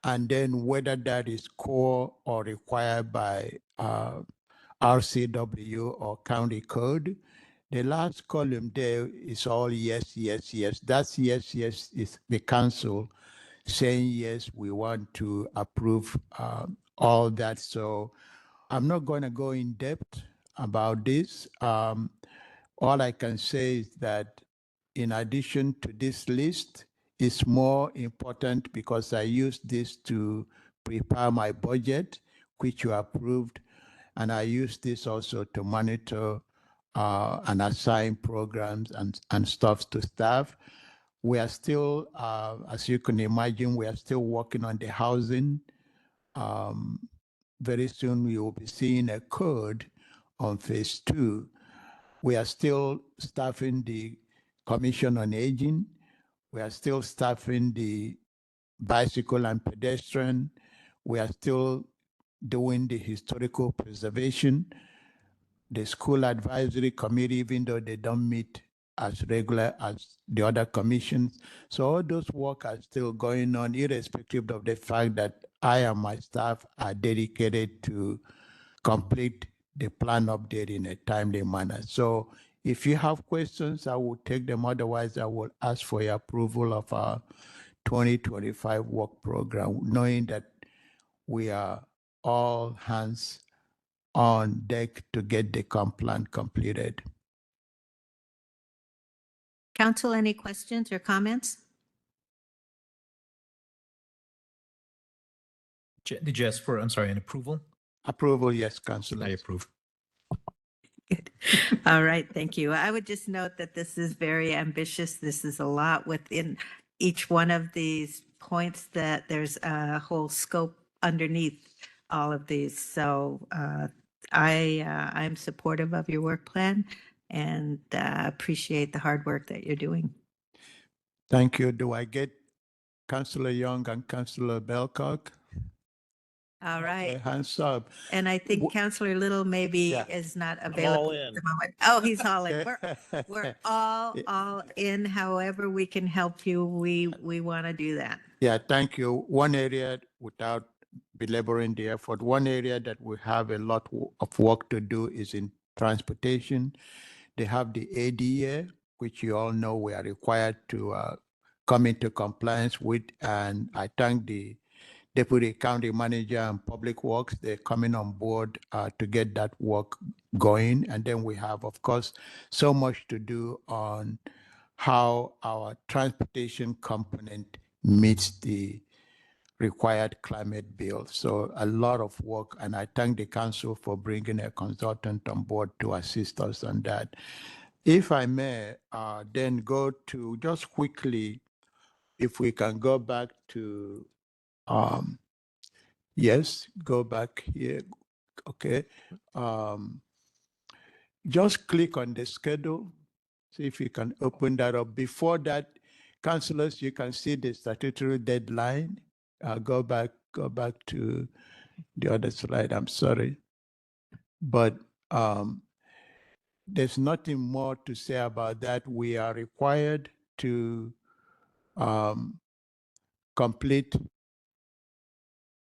and then whether that is core or required by RCW or county code. The last column there is all yes, yes, yes. That's yes, yes is the council saying yes, we want to approve all that. So I'm not going to go in depth about this. All I can say is that in addition to this list, it's more important because I use this to prepare my budget, which you approved, and I use this also to monitor and assign programs and stuff to staff. We are still, as you can imagine, we are still working on the housing. Very soon we will be seeing a code on phase 2. We are still staffing the Commission on Aging. We are still staffing the bicycle and pedestrian. We are still doing the historical preservation, the school advisory committee, even though they don't meet as regular as the other commissions. So all those work are still going on, irrespective of the fact that I and my staff are dedicated to complete the plan update in a timely manner. So if you have questions, I will take them. Otherwise, I will ask for your approval of our 2025 work program, knowing that we are all hands on deck to get the comp plan completed. Council, any questions or comments? Just for, I'm sorry, an approval? Approval, yes, Councilor. I approve. Good. All right, thank you. I would just note that this is very ambitious. This is a lot within each one of these points, that there's a whole scope underneath all of these. So I'm supportive of your work plan and appreciate the hard work that you're doing. Thank you. Do I get Councilor Young and Councilor Belcock? All right. Okay, hands up. And I think Councilor Little maybe Yeah. is not all available in. at the moment. Oh, he's all in. Okay. We're all in. However we can help you, we want to do that. Yeah, thank you. One area, without belaboring the effort, one area that we have a lot of work to do is in transportation. They have the ADA, which you all know we are required to come into compliance with. And I thank the Deputy County Manager and Public Works. They're coming on board to get that work going. And then we have, of course, so much to do on how our transportation component meets the required climate bill. So a lot of work, and I thank the council for bringing a consultant on board to assist us on that. If I may, then go to just quickly, if we can go back to, yes, go back here. Okay. Just click on the schedule. See if you can open that up. Before that, councilors, you can see the statutory deadline. Go back to the other slide. I'm sorry. But there's nothing more to say about that. We are required to complete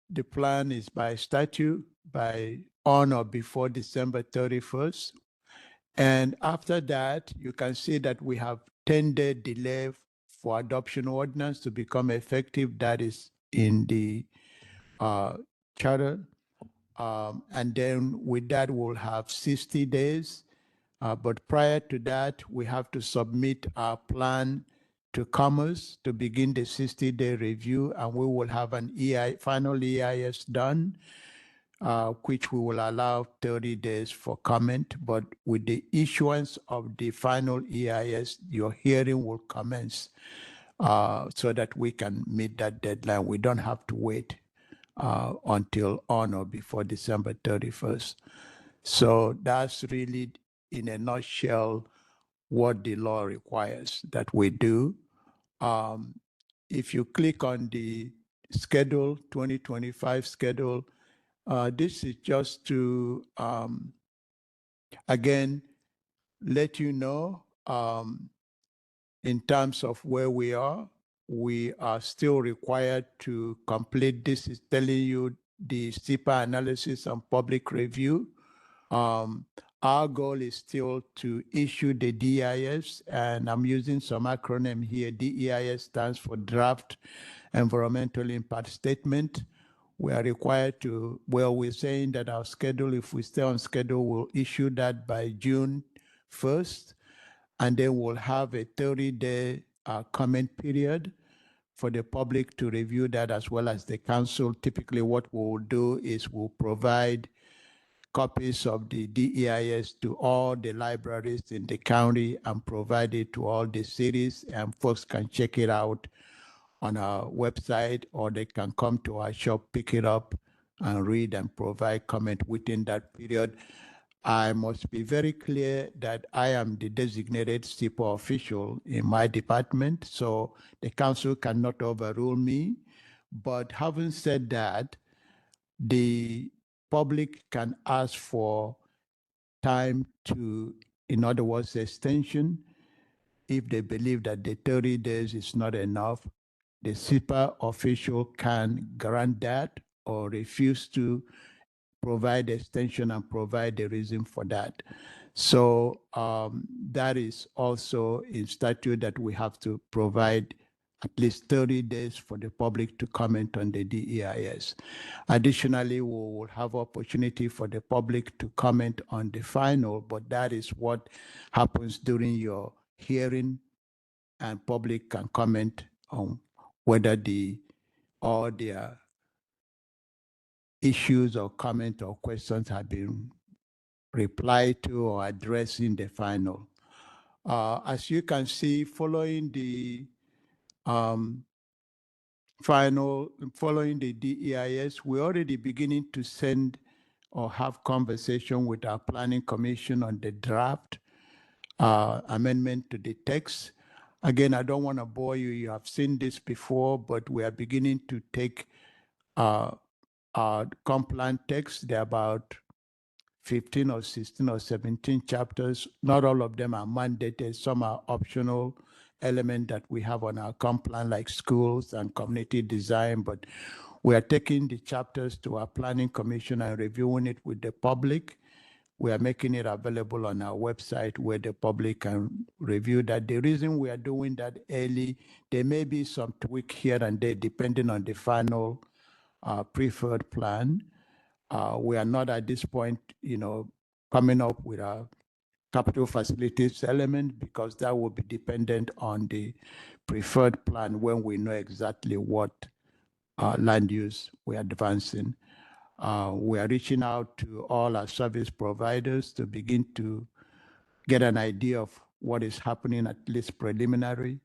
the plan is by statute, by on or before December 31st. And after that, you can see that we have 10-day delay for adoption ordinance to become effective. That is in the charter. And then with that, we'll have 60 days. But prior to that, we have to submit our plan to Commerce to begin the 60-day review, and we will have an final EIS done, which we will allow 30 days for comment. But with the issuance of the final EIS, your hearing will commence so that we can meet that deadline. We don't have to wait until on or before December 31st. So that's really, in a nutshell, what the law requires that we do. If you click on the schedule, 2025 schedule, This is just to, again, let you know, in terms of where we are still required to complete. This is telling you the SIPA analysis and public review. Our goal is still to issue the DEIS, and I'm using some acronym here. DEIS stands for Draft Environmental Impact Statement. We are required to, well, we're saying that our schedule, if we stay on schedule, we'll issue that by June 1st, and then we'll have a 30-day comment period for the public to review that, as well as the council. Typically, what we'll do is we'll provide copies of the DEIS to all the libraries in the county and provide it to all the cities, and folks can check it out on our website, or they can come to our shop, pick it up, and read and provide comment within that period. I must be very clear that I am the designated SIPA official in my department, so the council cannot overrule me. But having said that, the public can ask for time to, in other words, extension. If they believe that the 30 days is not enough, the SIPA official can grant that or refuse to provide extension and provide the reason for that. So that is also in statute, that we have to provide at least 30 days for the public to comment on the DEIS. Additionally, we will have opportunity for the public to comment on the final, but that is what happens during your hearing, and public can comment on whether all their issues or comment or questions have been replied to or addressed in the final. As you can see, following the following the DEIS, we're already beginning to send or have conversation with our planning commission on the draft amendment to the text. Again, I don't want to bore you. You have seen this before, but we are beginning to take our compliant text. There are about 15 or 16 or 17 chapters. Not all of them are mandated. Some are optional elements that we have on our compliant, like schools and community design. But we are taking the chapters to our planning commission and reviewing it with the public. We are making it available on our website where the public can review that. The reason we are doing that early, there may be some tweak here and there depending on the final preferred plan. We are not at this point, coming up with a capital facilities element, because that will be dependent on the preferred plan when we know exactly what land use we are advancing. We are reaching out to all our service providers to begin to get an idea of what is happening, at least preliminary.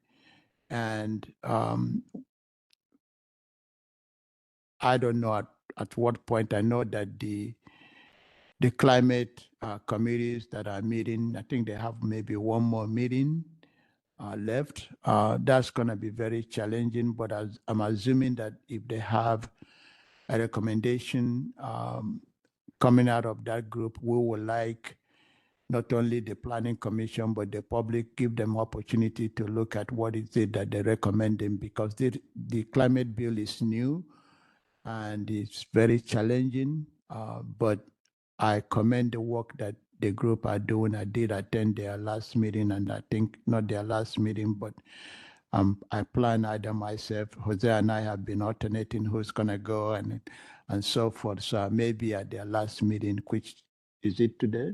And I don't know at what point. I know that the climate committees that are meeting, I think they have maybe one more meeting left. That's going to be very challenging, but I'm assuming that if they have a recommendation coming out of that group, we will like not only the planning commission, but the public, give them opportunity to look at what is it that they're recommending, because the climate bill is new and it's very challenging, but I commend the work that the group are doing. I did attend their last meeting, and I think not their last meeting, but I plan either myself, Jose and I have been alternating who's gonna go and so forth. So maybe at their last meeting, which is it today?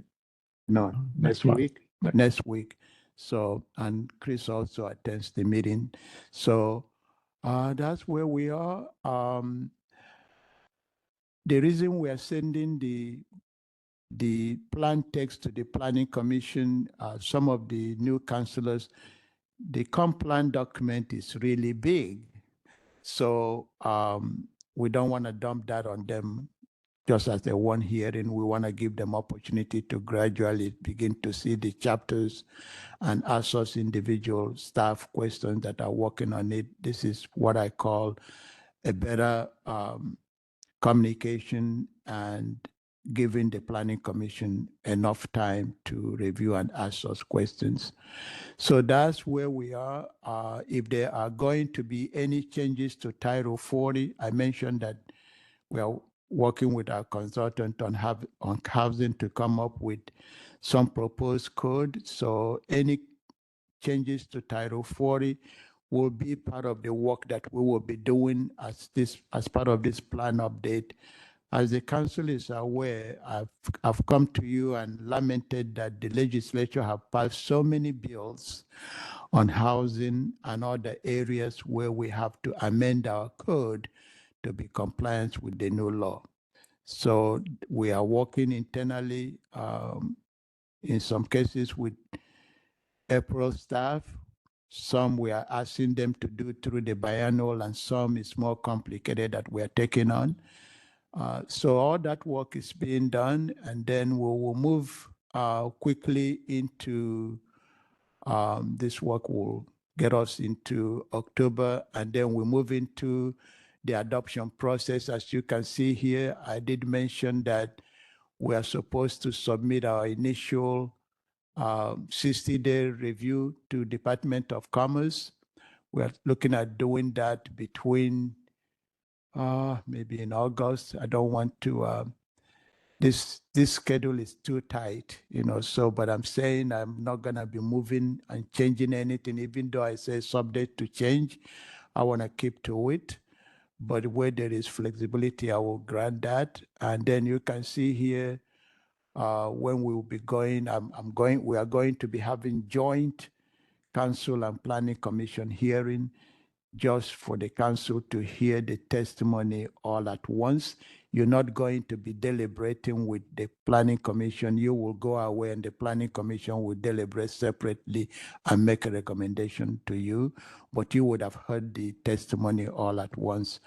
No, next week. Next week. So, and Chris also attends the meeting. So that's where we are. The reason we are sending the plan text to the planning commission, some of the new councillors, the comp plan document is really big. So we don't want to dump that on them just as a one hearing. We want to give them opportunity to gradually begin to see the chapters and ask us individual staff questions that are working on it. This is what I call a better communication and giving the planning commission enough time to review and ask us questions. So that's where we are. If there are going to be any changes to Title 40, I mentioned that we are working with our consultant on housing to come up with some proposed code. So any changes to Title 40 will be part of the work that we will be doing as part of this plan update. As the council is aware, I've come to you and lamented that the legislature have passed so many bills on housing and other areas where we have to amend our code to be compliant with the new law. So we are working internally, in some cases with April staff. Some we are asking them to do through the biannual, and some is more complicated that we are taking on. So all that work is being done, and then we will move quickly into this work will get us into October, and then we move into the adoption process. As you can see here, I did mention that we are supposed to submit our initial 60-day review to Department of Commerce. We are looking at doing that between maybe in August. I don't want to, this schedule is too tight, so, but I'm saying I'm not gonna be moving and changing anything, even though I say subject to change. I wanna keep to it, but where there is flexibility, I will grant that. And then you can see here, when we will be going, we are going to be having joint council and planning commission hearing, just for the council to hear the testimony all at once. You're not going to be deliberating with the planning commission. You will go away and the planning commission will deliberate separately and make a recommendation to you, but you would have heard the testimony all at once.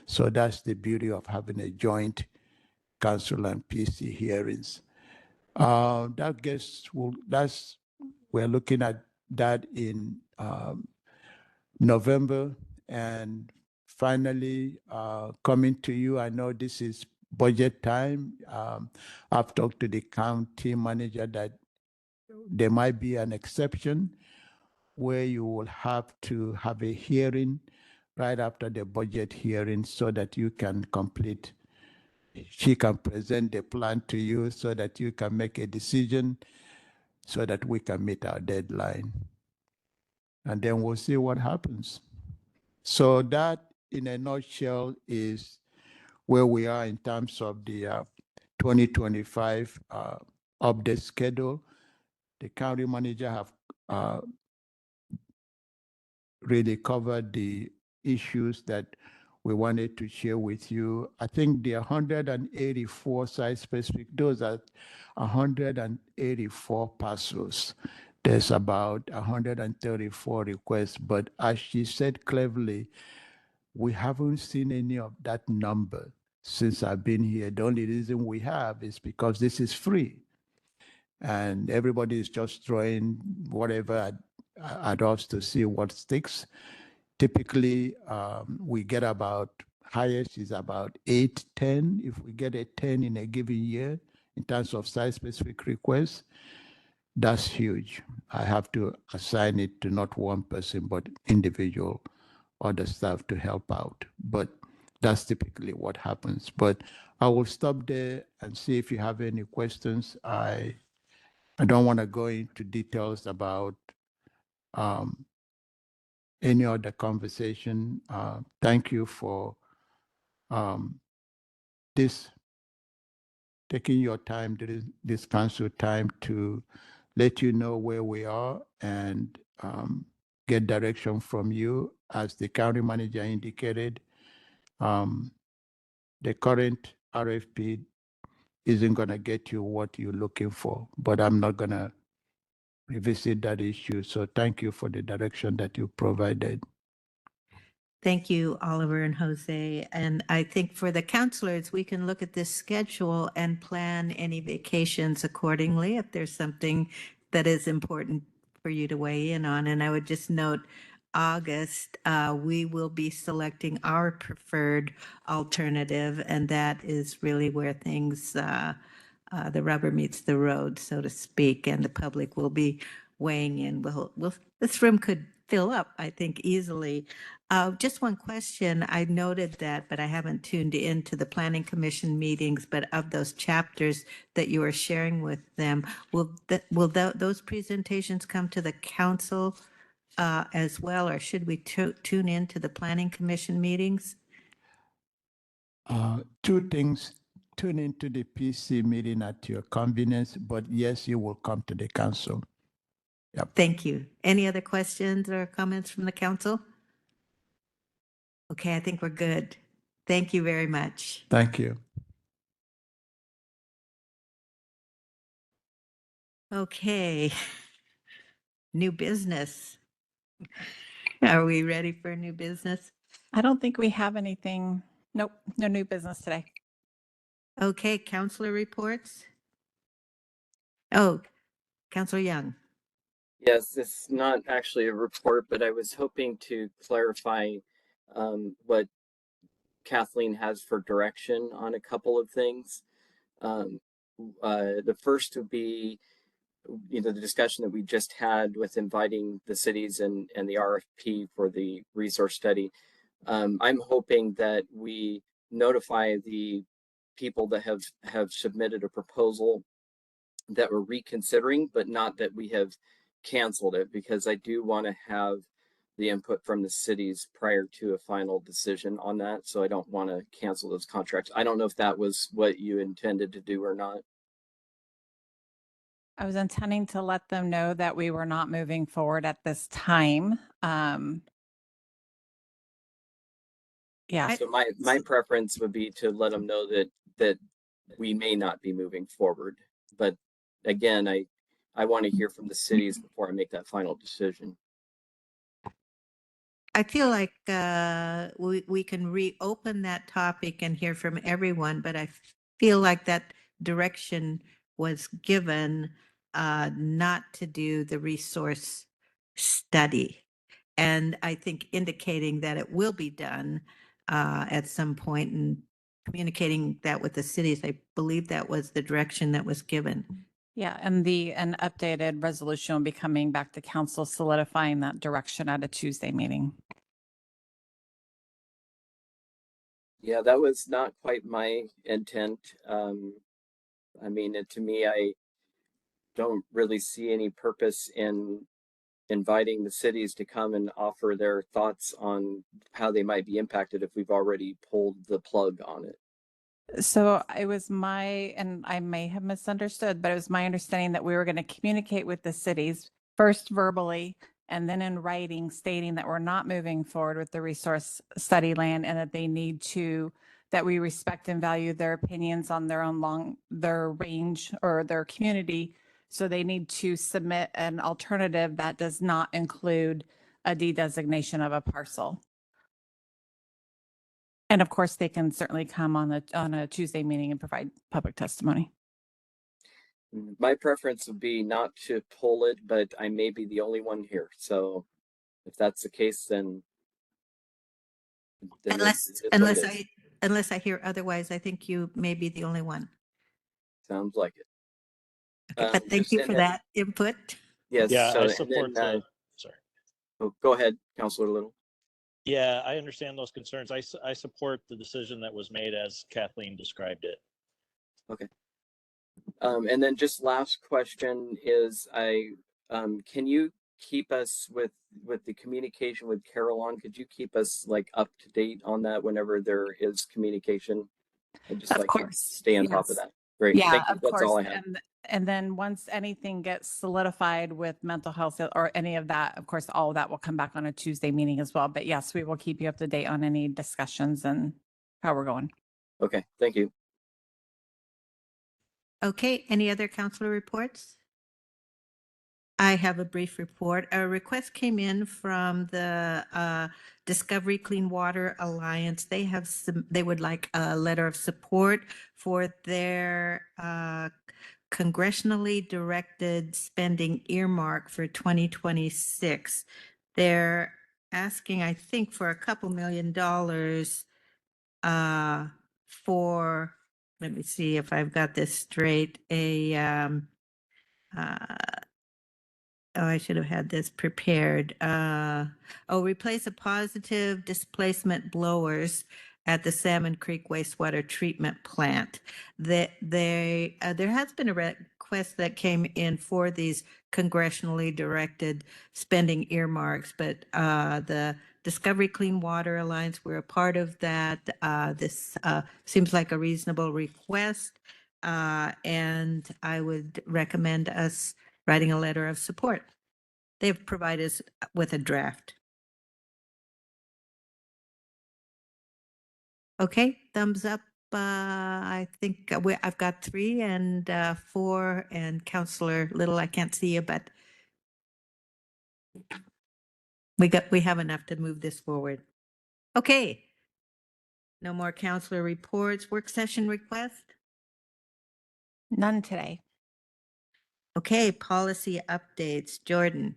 So that's the beauty of having a joint council and PC hearings. We're looking at that in November. And finally, coming to you, I know this is budget time. I've talked to the county manager that there might be an exception where you will have to have a hearing right after the budget hearing so that you can complete. She can present the plan to you so that you can make a decision so that we can meet our deadline. And then we'll see what happens. So that, in a nutshell, is where we are in terms of the 2025 update schedule. The county manager have really covered the issues that we wanted to share with you. I think the 184 site-specific, those are 184 parcels. There's about 134 requests, but as she said cleverly, we haven't seen any of that number since I've been here. The only reason we have is because this is free. And everybody is just throwing whatever at us to see what sticks. Typically, we get about, highest is about 8, 10. If we get a 10 in a given year in terms of site-specific requests, that's huge. I have to assign it to not one person, but individual other staff to help out. But that's typically what happens. But I will stop there and see if you have any questions. I don't want to go into details about any other conversation. Thank you for taking your time, this council time, to let you know where we are and get direction from you. As the county manager indicated, the current RFP isn't going to get you what you're looking for, but I'm not going to revisit that issue. So thank you for the direction that you provided. Thank you, Oliver and Jose. And I think for the counselors, we can look at this schedule and plan any vacations accordingly if there's something that is important for you to weigh in on. And I would just note, August, we will be selecting our preferred alternative, and that is really where things, the rubber meets the road, so to speak, and the public will be weighing in. This room could fill up, I think, easily. Just one question. I noted that, but I haven't tuned into the Planning Commission meetings, but of those chapters that you are sharing with them, will those presentations come to the council as well, or should we tune into the Planning Commission meetings? Two things, tune into the PC meeting at your convenience, but yes, you will come to the council. Yep. Thank you. Any other questions or comments from the council? Okay, I think we're good. Thank you very much. Thank you. Okay. New business. Are we ready for new business? I don't think we have anything. Nope, no new business today. Okay, councilor reports. Oh, Councilor Young. Yes, it's not actually a report, but I was hoping to clarify what Kathleen has for direction on a couple of things. The first would be, the discussion that we just had with inviting the cities and the RFP for the resource study. I'm hoping that we notify the people that have submitted a proposal that we're reconsidering, but not that we have canceled it, because I do want to have the input from the cities prior to a final decision on that. So I don't want to cancel those contracts. I don't know if that was what you intended to do or not. I was intending to let them know that we were not moving forward at this time. Yeah. So my preference would be to let them know that we may not be moving forward. But again, I want to hear from the cities before I make that final decision. I feel like we can reopen that topic and hear from everyone, but I feel like that direction was given not to do the resource study. And I think indicating that it will be done at some point and communicating that with the cities, I believe that was the direction that was given. Yeah, and an updated resolution will be coming back to council solidifying that direction at a Tuesday meeting. Yeah, that was not quite my intent. I mean, to me, I don't really see any purpose in inviting the cities to come and offer their thoughts on how they might be impacted if we've already pulled the plug on it. So it was and I may have misunderstood, but it was my understanding that we were going to communicate with the cities first verbally and then in writing stating that we're not moving forward with the resource study land and that they need that we respect and value their opinions on their range or their community. So they need to submit an alternative that does not include a de-designation of a parcel. And of course, they can certainly come on a Tuesday meeting and provide public testimony. My preference would be not to pull it, but I may be the only one here. So if that's the case, then unless I hear otherwise, I think you may be the only one. Sounds like it. Okay, but thank you for that input. Yes. Yeah, so, I support then, sorry. Oh, go ahead, Councilor Little. Yeah, I understand those concerns. I support the decision that was made as Kathleen described it. Okay. And then just last question is, can you keep us with the communication with Carillon? Could you keep us like up to date on that whenever there is communication? I'd just like to stay on top of that. Great. Yeah, Thank you. of That's course. all I have. And then once anything gets solidified with mental health or any of that, of course, all of that will come back on a Tuesday meeting as well. But yes, we will keep you up to date on any discussions and how we're going. Okay, thank you. Okay, any other councilor reports? I have a brief report. A request came in from the Discovery Clean Water Alliance. They would like a letter of support for their congressionally directed spending earmark for 2026. Their asking, I think, for a couple $1 million for, let me see if I've got this straight, oh, I should have had this prepared. Replace a positive displacement blowers at the Salmon Creek wastewater treatment plant. There has been a request that came in for these congressionally directed spending earmarks, but the Discovery Clean Water Alliance, we're a part of that. This seems like a reasonable request, and I would recommend us writing a letter of support. They've provided us with a draft. Okay, thumbs up. I think I've got 3 and 4, and Counselor Little, I can't see you, but we have enough to move this forward. Okay. No more counselor reports. Work session request? None today. Okay, policy updates. Jordan.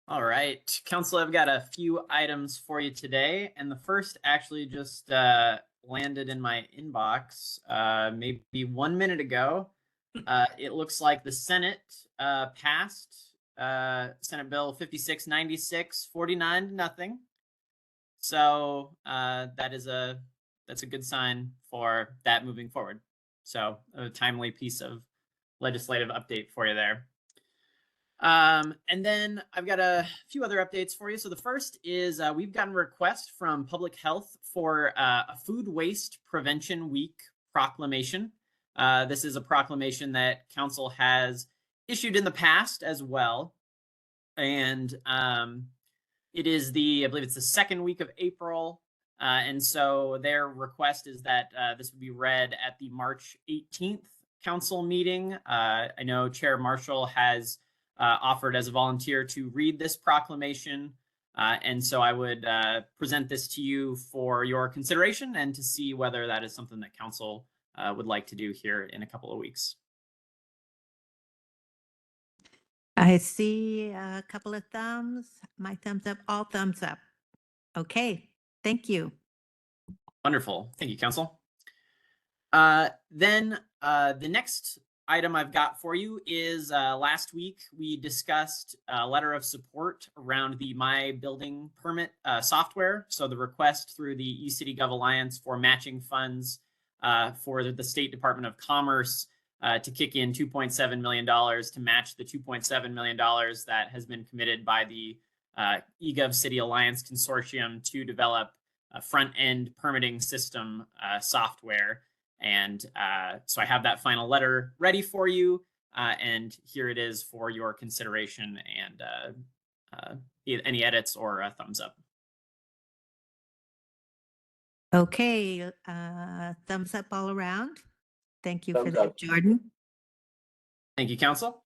All right, Council, I've got a few items for you today, and the first actually just landed in my inbox maybe 1 minute ago. It looks like the Senate passed Senate Bill 5696, 49-0. So that's a good sign for that moving forward. So a timely piece of legislative update for you there. And then I've got a few other updates for you. So the first is we've gotten a request from Public Health for a Food Waste Prevention Week proclamation. This is a proclamation that Council has issued in the past as well. And it is I believe it's the second week of April. And so their request is that this would be read at the March 18th Council meeting. I know Chair Marshall has offered as a volunteer to read this proclamation. And so I would present this to you for your consideration and to see whether that is something that Council would like to do here in a couple of weeks. I see a couple of thumbs. My thumbs up, all thumbs up. Okay, thank you. Wonderful. Thank you, Council. Then the next item I've got for you is last week we discussed a letter of support around the My Building Permit software. So the request through the eCity Gov Alliance for matching funds for the State Department of Commerce to kick in $2.7 million to match the $2.7 million that has been committed by the eGov City Alliance Consortium to develop a front-end permitting system software. And so I have that final letter ready for you, and here it is for your consideration and any edits or a thumbs up. Okay, thumbs up all around. Thank you for Thumbs that, up. Jordan. Thank you, Council.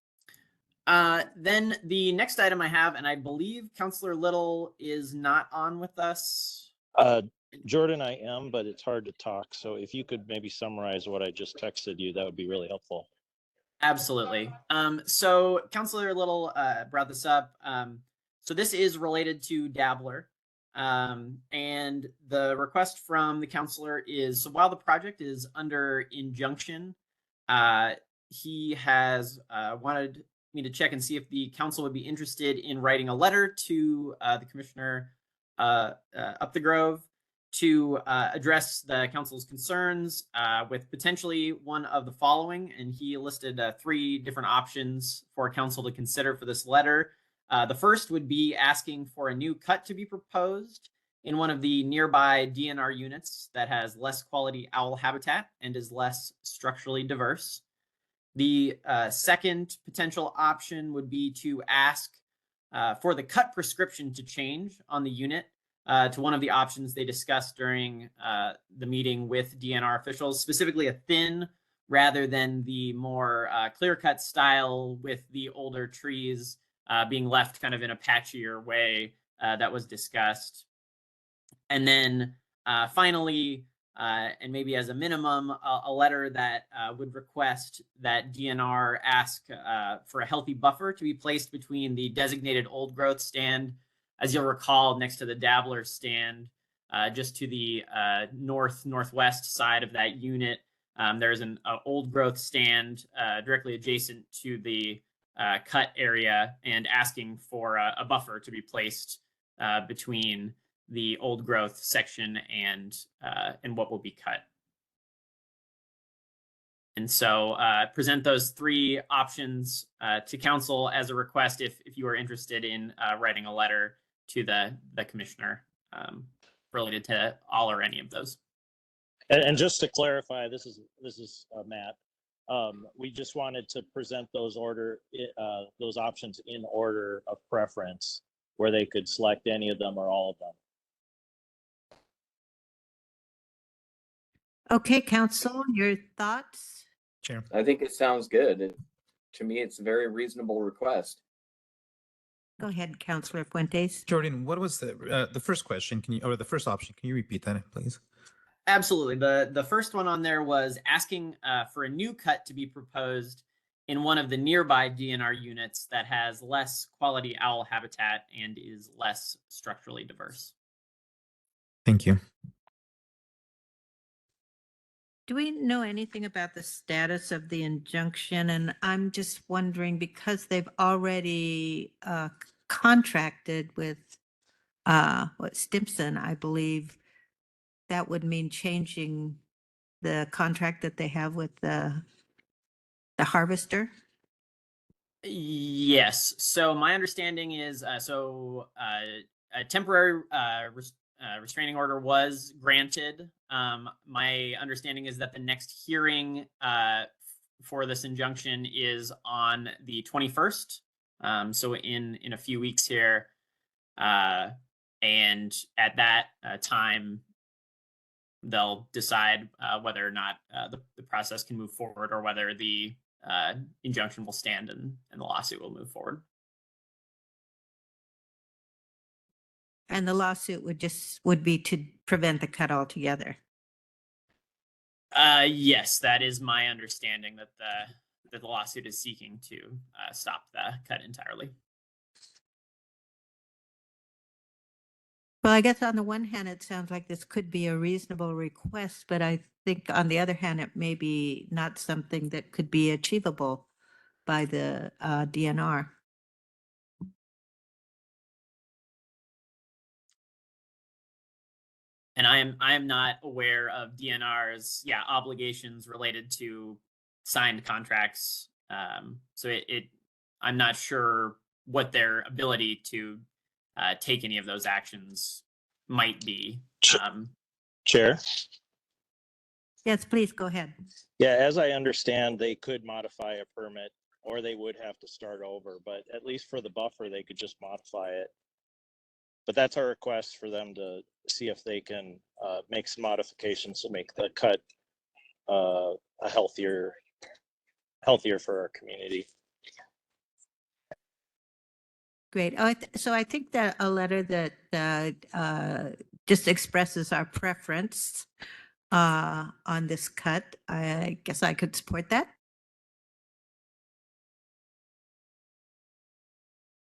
Then the next item I have, and I believe Councilor Little is not on with us. Jordan, I am, but it's hard to talk. So if you could maybe summarize what I just texted you, that would be really helpful. Absolutely. So Councilor Little brought this up. So this is related to Dabbler. And the request from the councilor is, so while the project is under injunction, he has wanted me to check and see if the council would be interested in writing a letter to the commissioner up the Grove to address the council's concerns with potentially one of the following. And he listed 3 different options for council to consider for this letter. The first would be asking for a new cut to be proposed in one of the nearby DNR units that has less quality owl habitat and is less structurally diverse. The second potential option would be to ask for the cut prescription to change on the unit to one of the options they discussed during the meeting with DNR officials, specifically a thin rather than the more clear-cut style with the older trees being left kind of in a patchier way that was discussed. And then finally, and maybe as a minimum, a letter that would request that DNR ask for a healthy buffer to be placed between the designated old growth stand As you'll recall, next to the Dabbler stand, just to the northwest side of that unit, there's an old growth stand directly adjacent to the cut area, and asking for a buffer to be placed between the old growth section and what will be cut. And so present those three options to council as a request if you are interested in writing a letter to the commissioner related to all or any of those. And just to clarify, this is Matt. We just wanted to present those options in order of preference, where they could select any of them or all of them. Okay, council, your thoughts? Chair. I think it sounds good. To me, it's a very reasonable request. Go ahead, Councilor Fuentes. Jordan, what was the first question? Or the first option? Can you repeat that, please? Absolutely. The first one on there was asking for a new cut to be proposed in one of the nearby DNR units that has less quality owl habitat and is less structurally diverse. Thank you. Do we know anything about the status of the injunction? And I'm just wondering, because they've already contracted with Stimson, I believe, that would mean changing the contract that they have with the harvester? Yes. So my understanding is a temporary restraining order was granted. My understanding is that the next hearing for this injunction is on the 21st. So in a few weeks here. And at that time, they'll decide whether or not the process can move forward, or whether the injunction will stand and the lawsuit will move forward. And the lawsuit would be to prevent the cut altogether. Yes, that is my understanding, that the lawsuit is seeking to stop the cut entirely. Well, I guess on the one hand, it sounds like this could be a reasonable request, but I think on the other hand, it may be not something that could be achievable by the DNR. And I am not aware of DNR's obligations related to signed contracts. So I'm not sure what their ability to take any of those actions might be. Chair? Yes, please go ahead. Yeah, as I understand, they could modify a permit, or they would have to start over, but at least for the buffer, they could just modify it. But that's our request for them to see if they can make some modifications to make the cut a healthier for our community. Great. So I think that a letter that just expresses our preference on this cut, I guess I could support that.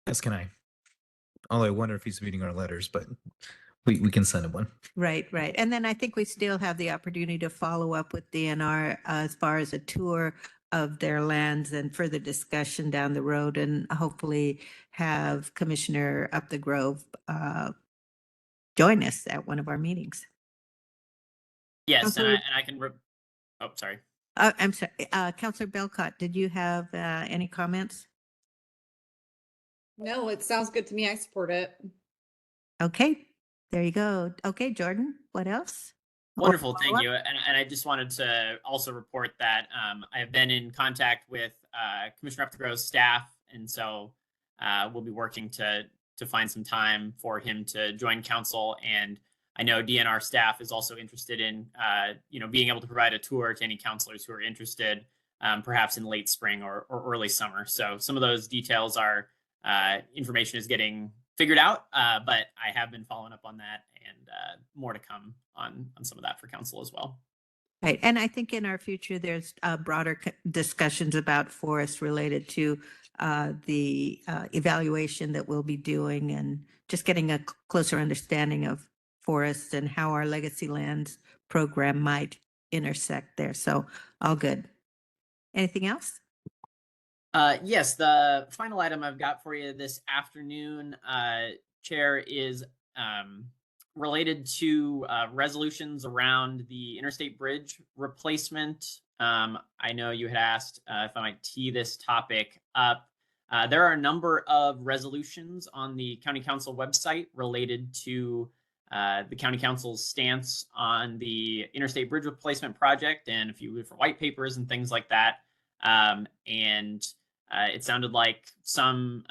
Yes, can I? Although I wonder if he's reading our letters, but we can send him one. Right. And then I think we still have the opportunity to follow up with DNR as far as a tour of their lands and further discussion down the road, and hopefully have Commissioner Up the Grove join us at one of our meetings. Yes, and I can. Oh, sorry. I'm sorry. Councilor Belcott, did you have any comments? No, it sounds good to me. I support it. Okay, there you go. Okay, Jordan, what else? Wonderful, thank you. And I just wanted to also report that I have been in contact with Commissioner Up the Grove's staff, and so we'll be working to find some time for him to join council. And I know DNR staff is also interested in being able to provide a tour to any counselors who are interested, perhaps in late spring or early summer. So some of those details are information is getting figured out, but I have been following up on that, and more to come on some of that for council as well. Right, and I think in our future, there's broader discussions about forests related to the evaluation that we'll be doing and just getting a closer understanding of forests and how our legacy lands program might intersect there. So all good. Anything else? Yes, the final item I've got for you this afternoon, Chair, is related to resolutions around the interstate bridge replacement. I know you had asked if I might tee this topic up. There are a number of resolutions on the County Council website related to the County Council's stance on the interstate bridge replacement project and a few different white papers and things like that. It sounded like some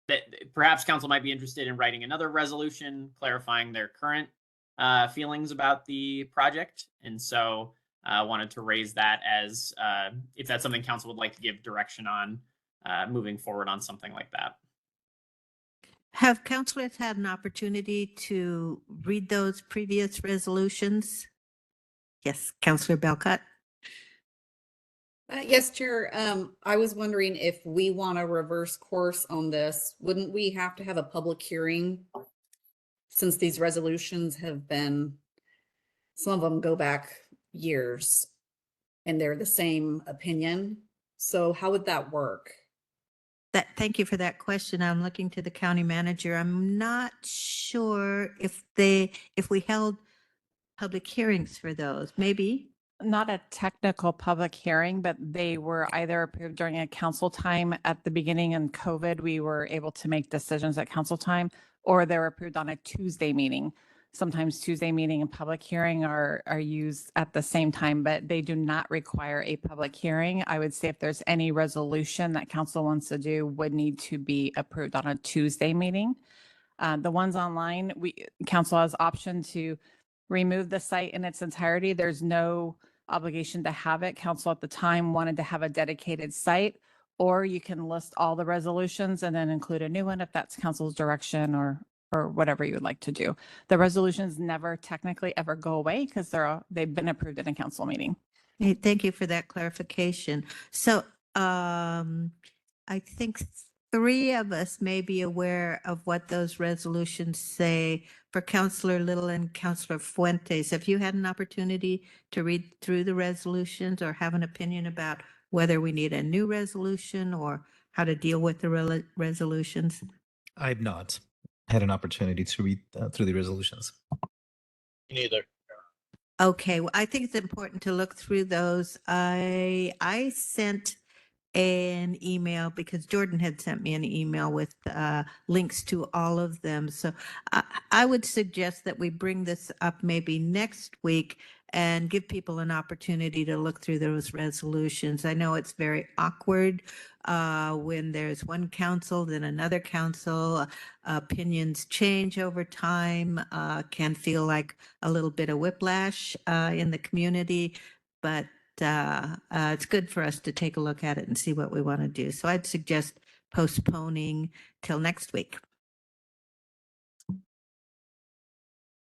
that perhaps council might be interested in writing another resolution clarifying their current feelings about the project. And so I wanted to raise that as if that's something council would like to give direction on moving forward on something like that. Have councilors had an opportunity to read those previous resolutions? Yes, Councilor Belcott. Yes, Chair. I was wondering if we want to reverse course on this, wouldn't we have to have a public hearing? Since these resolutions have been, some of them go back years and they're the same opinion. So how would that work? Thank you for that question. I'm looking to the county manager. I'm not sure if we held public hearings for those, maybe. Not a technical public hearing, but they were either approved during a council time at the beginning and COVID, we were able to make decisions at council time, or they were approved on a Tuesday meeting. Sometimes Tuesday meeting and public hearing are used at the same time, but they do not require a public hearing. I would say if there's any resolution that council wants to do would need to be approved on a Tuesday meeting. The ones online, council has option to remove the site in its entirety. There's no obligation to have it. Council at the time wanted to have a dedicated site, or you can list all the resolutions and then include a new one if that's council's direction or whatever you would like to do. The resolutions never technically ever go away because they've been approved in a council meeting. Hey, thank you for that clarification. So I think 3 of us may be aware of what those resolutions say. For Councilor Little and Councilor Fuentes, have you had an opportunity to read through the resolutions or have an opinion about whether we need a new resolution or how to deal with the resolutions? I've not had an opportunity to read through the resolutions. Neither. Okay, well, I think it's important to look through those. I sent an email because Jordan had sent me an email with links to all of them. So I would suggest that we bring this up maybe next week and give people an opportunity to look through those resolutions. I know it's very awkward when there's one council, then another council. Opinions change over time, can feel like a little bit of whiplash in the community, but it's good for us to take a look at it and see what we want to do. So I'd suggest postponing till next week.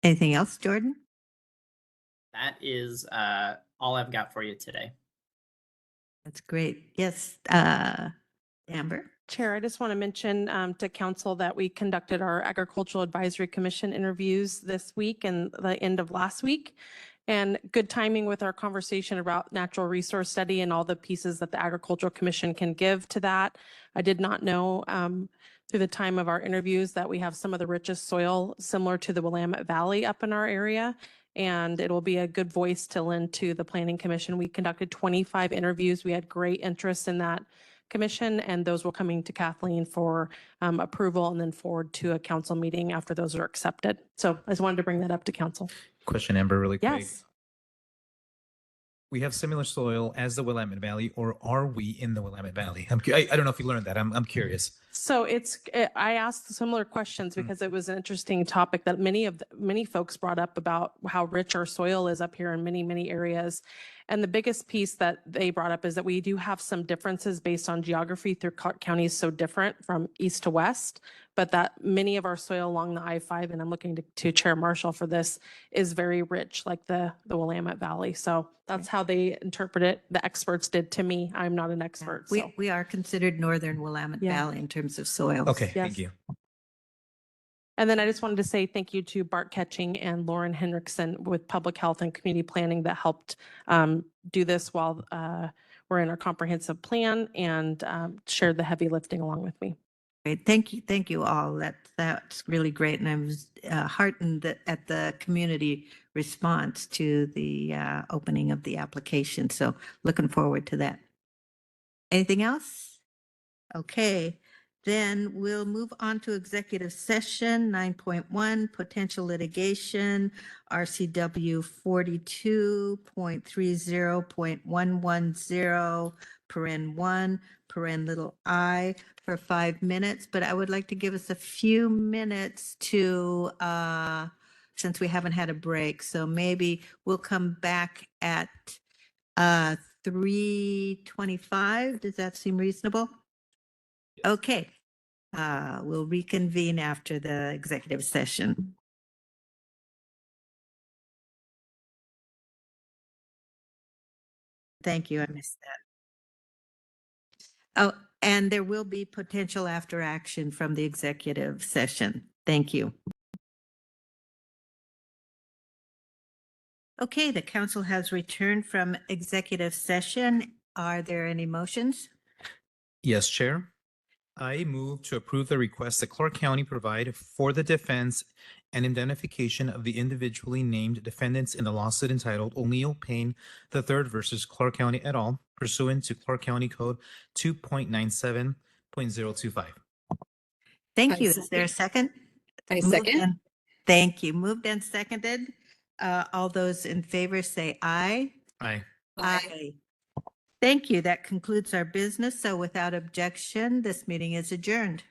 Anything else, Jordan? That is all I've got for you today. That's great. Yes, Amber? Chair, I just want to mention to council that we conducted our Agricultural Advisory Commission interviews this week and the end of last week. And good timing with our conversation about natural resource study and all the pieces that the Agricultural Commission can give to that. I did not know through the time of our interviews that we have some of the richest soil similar to the Willamette Valley up in our area. And it will be a good voice to lend to the Planning Commission. We conducted 25 interviews. We had great interest in that commission, and those will coming to Kathleen for approval and then forward to a council meeting after those are accepted. So I just wanted to bring that up to council. Question, Amber, really quick. Yes. We have similar soil as the Willamette Valley, or are we in the Willamette Valley? I don't know if you learned that. I'm curious. So I asked similar questions because it was an interesting topic that many folks brought up about how rich our soil is up here in many, many areas. And the biggest piece that they brought up is that we do have some differences based on geography through Clark County is so different from east to west, but that many of our soil along the I-5, and I'm looking to Chair Marshall for this, is very rich, like the Willamette Valley. So that's how they interpret it. The experts did to me. I'm not an expert. So. We are considered northern Willamette Yeah. Valley in terms of soils. Okay, thank Yes. you. And then I just wanted to say thank you to Bart Ketching and Lauren Henriksen with Public Health and Community Planning that helped do this while we're in our comprehensive plan and shared the heavy lifting along with me. Great. Thank you all. That's really great. And I was heartened at the community response to the opening of the application. So looking forward to that. Anything else? Okay. Then we'll move on to executive session 9.1, potential litigation, RCW 42.30.110, paren 1, paren little I, for 5 minutes. But I would like to give us a few minutes to, since we haven't had a break. So maybe we'll come back at 3:25. Does that seem reasonable? Okay. We'll reconvene after the executive session. Thank you. I missed that. Oh, and there will be potential after action from the executive session. Thank you. Okay, the council has returned from executive session. Are there any motions? Yes, Chair. I move to approve the request that Clark County provide for the defense and indemnification of the individually named defendants in the lawsuit entitled O'Neill Payne III versus Clark County et al. Pursuant to Clark County Code 2.97.025. Thank I you. Is there a second? I Moved second. and- Thank you. Moved and seconded. All those in favor say aye. Aye. Aye. Thank you. That concludes our business. So without objection, this meeting is adjourned.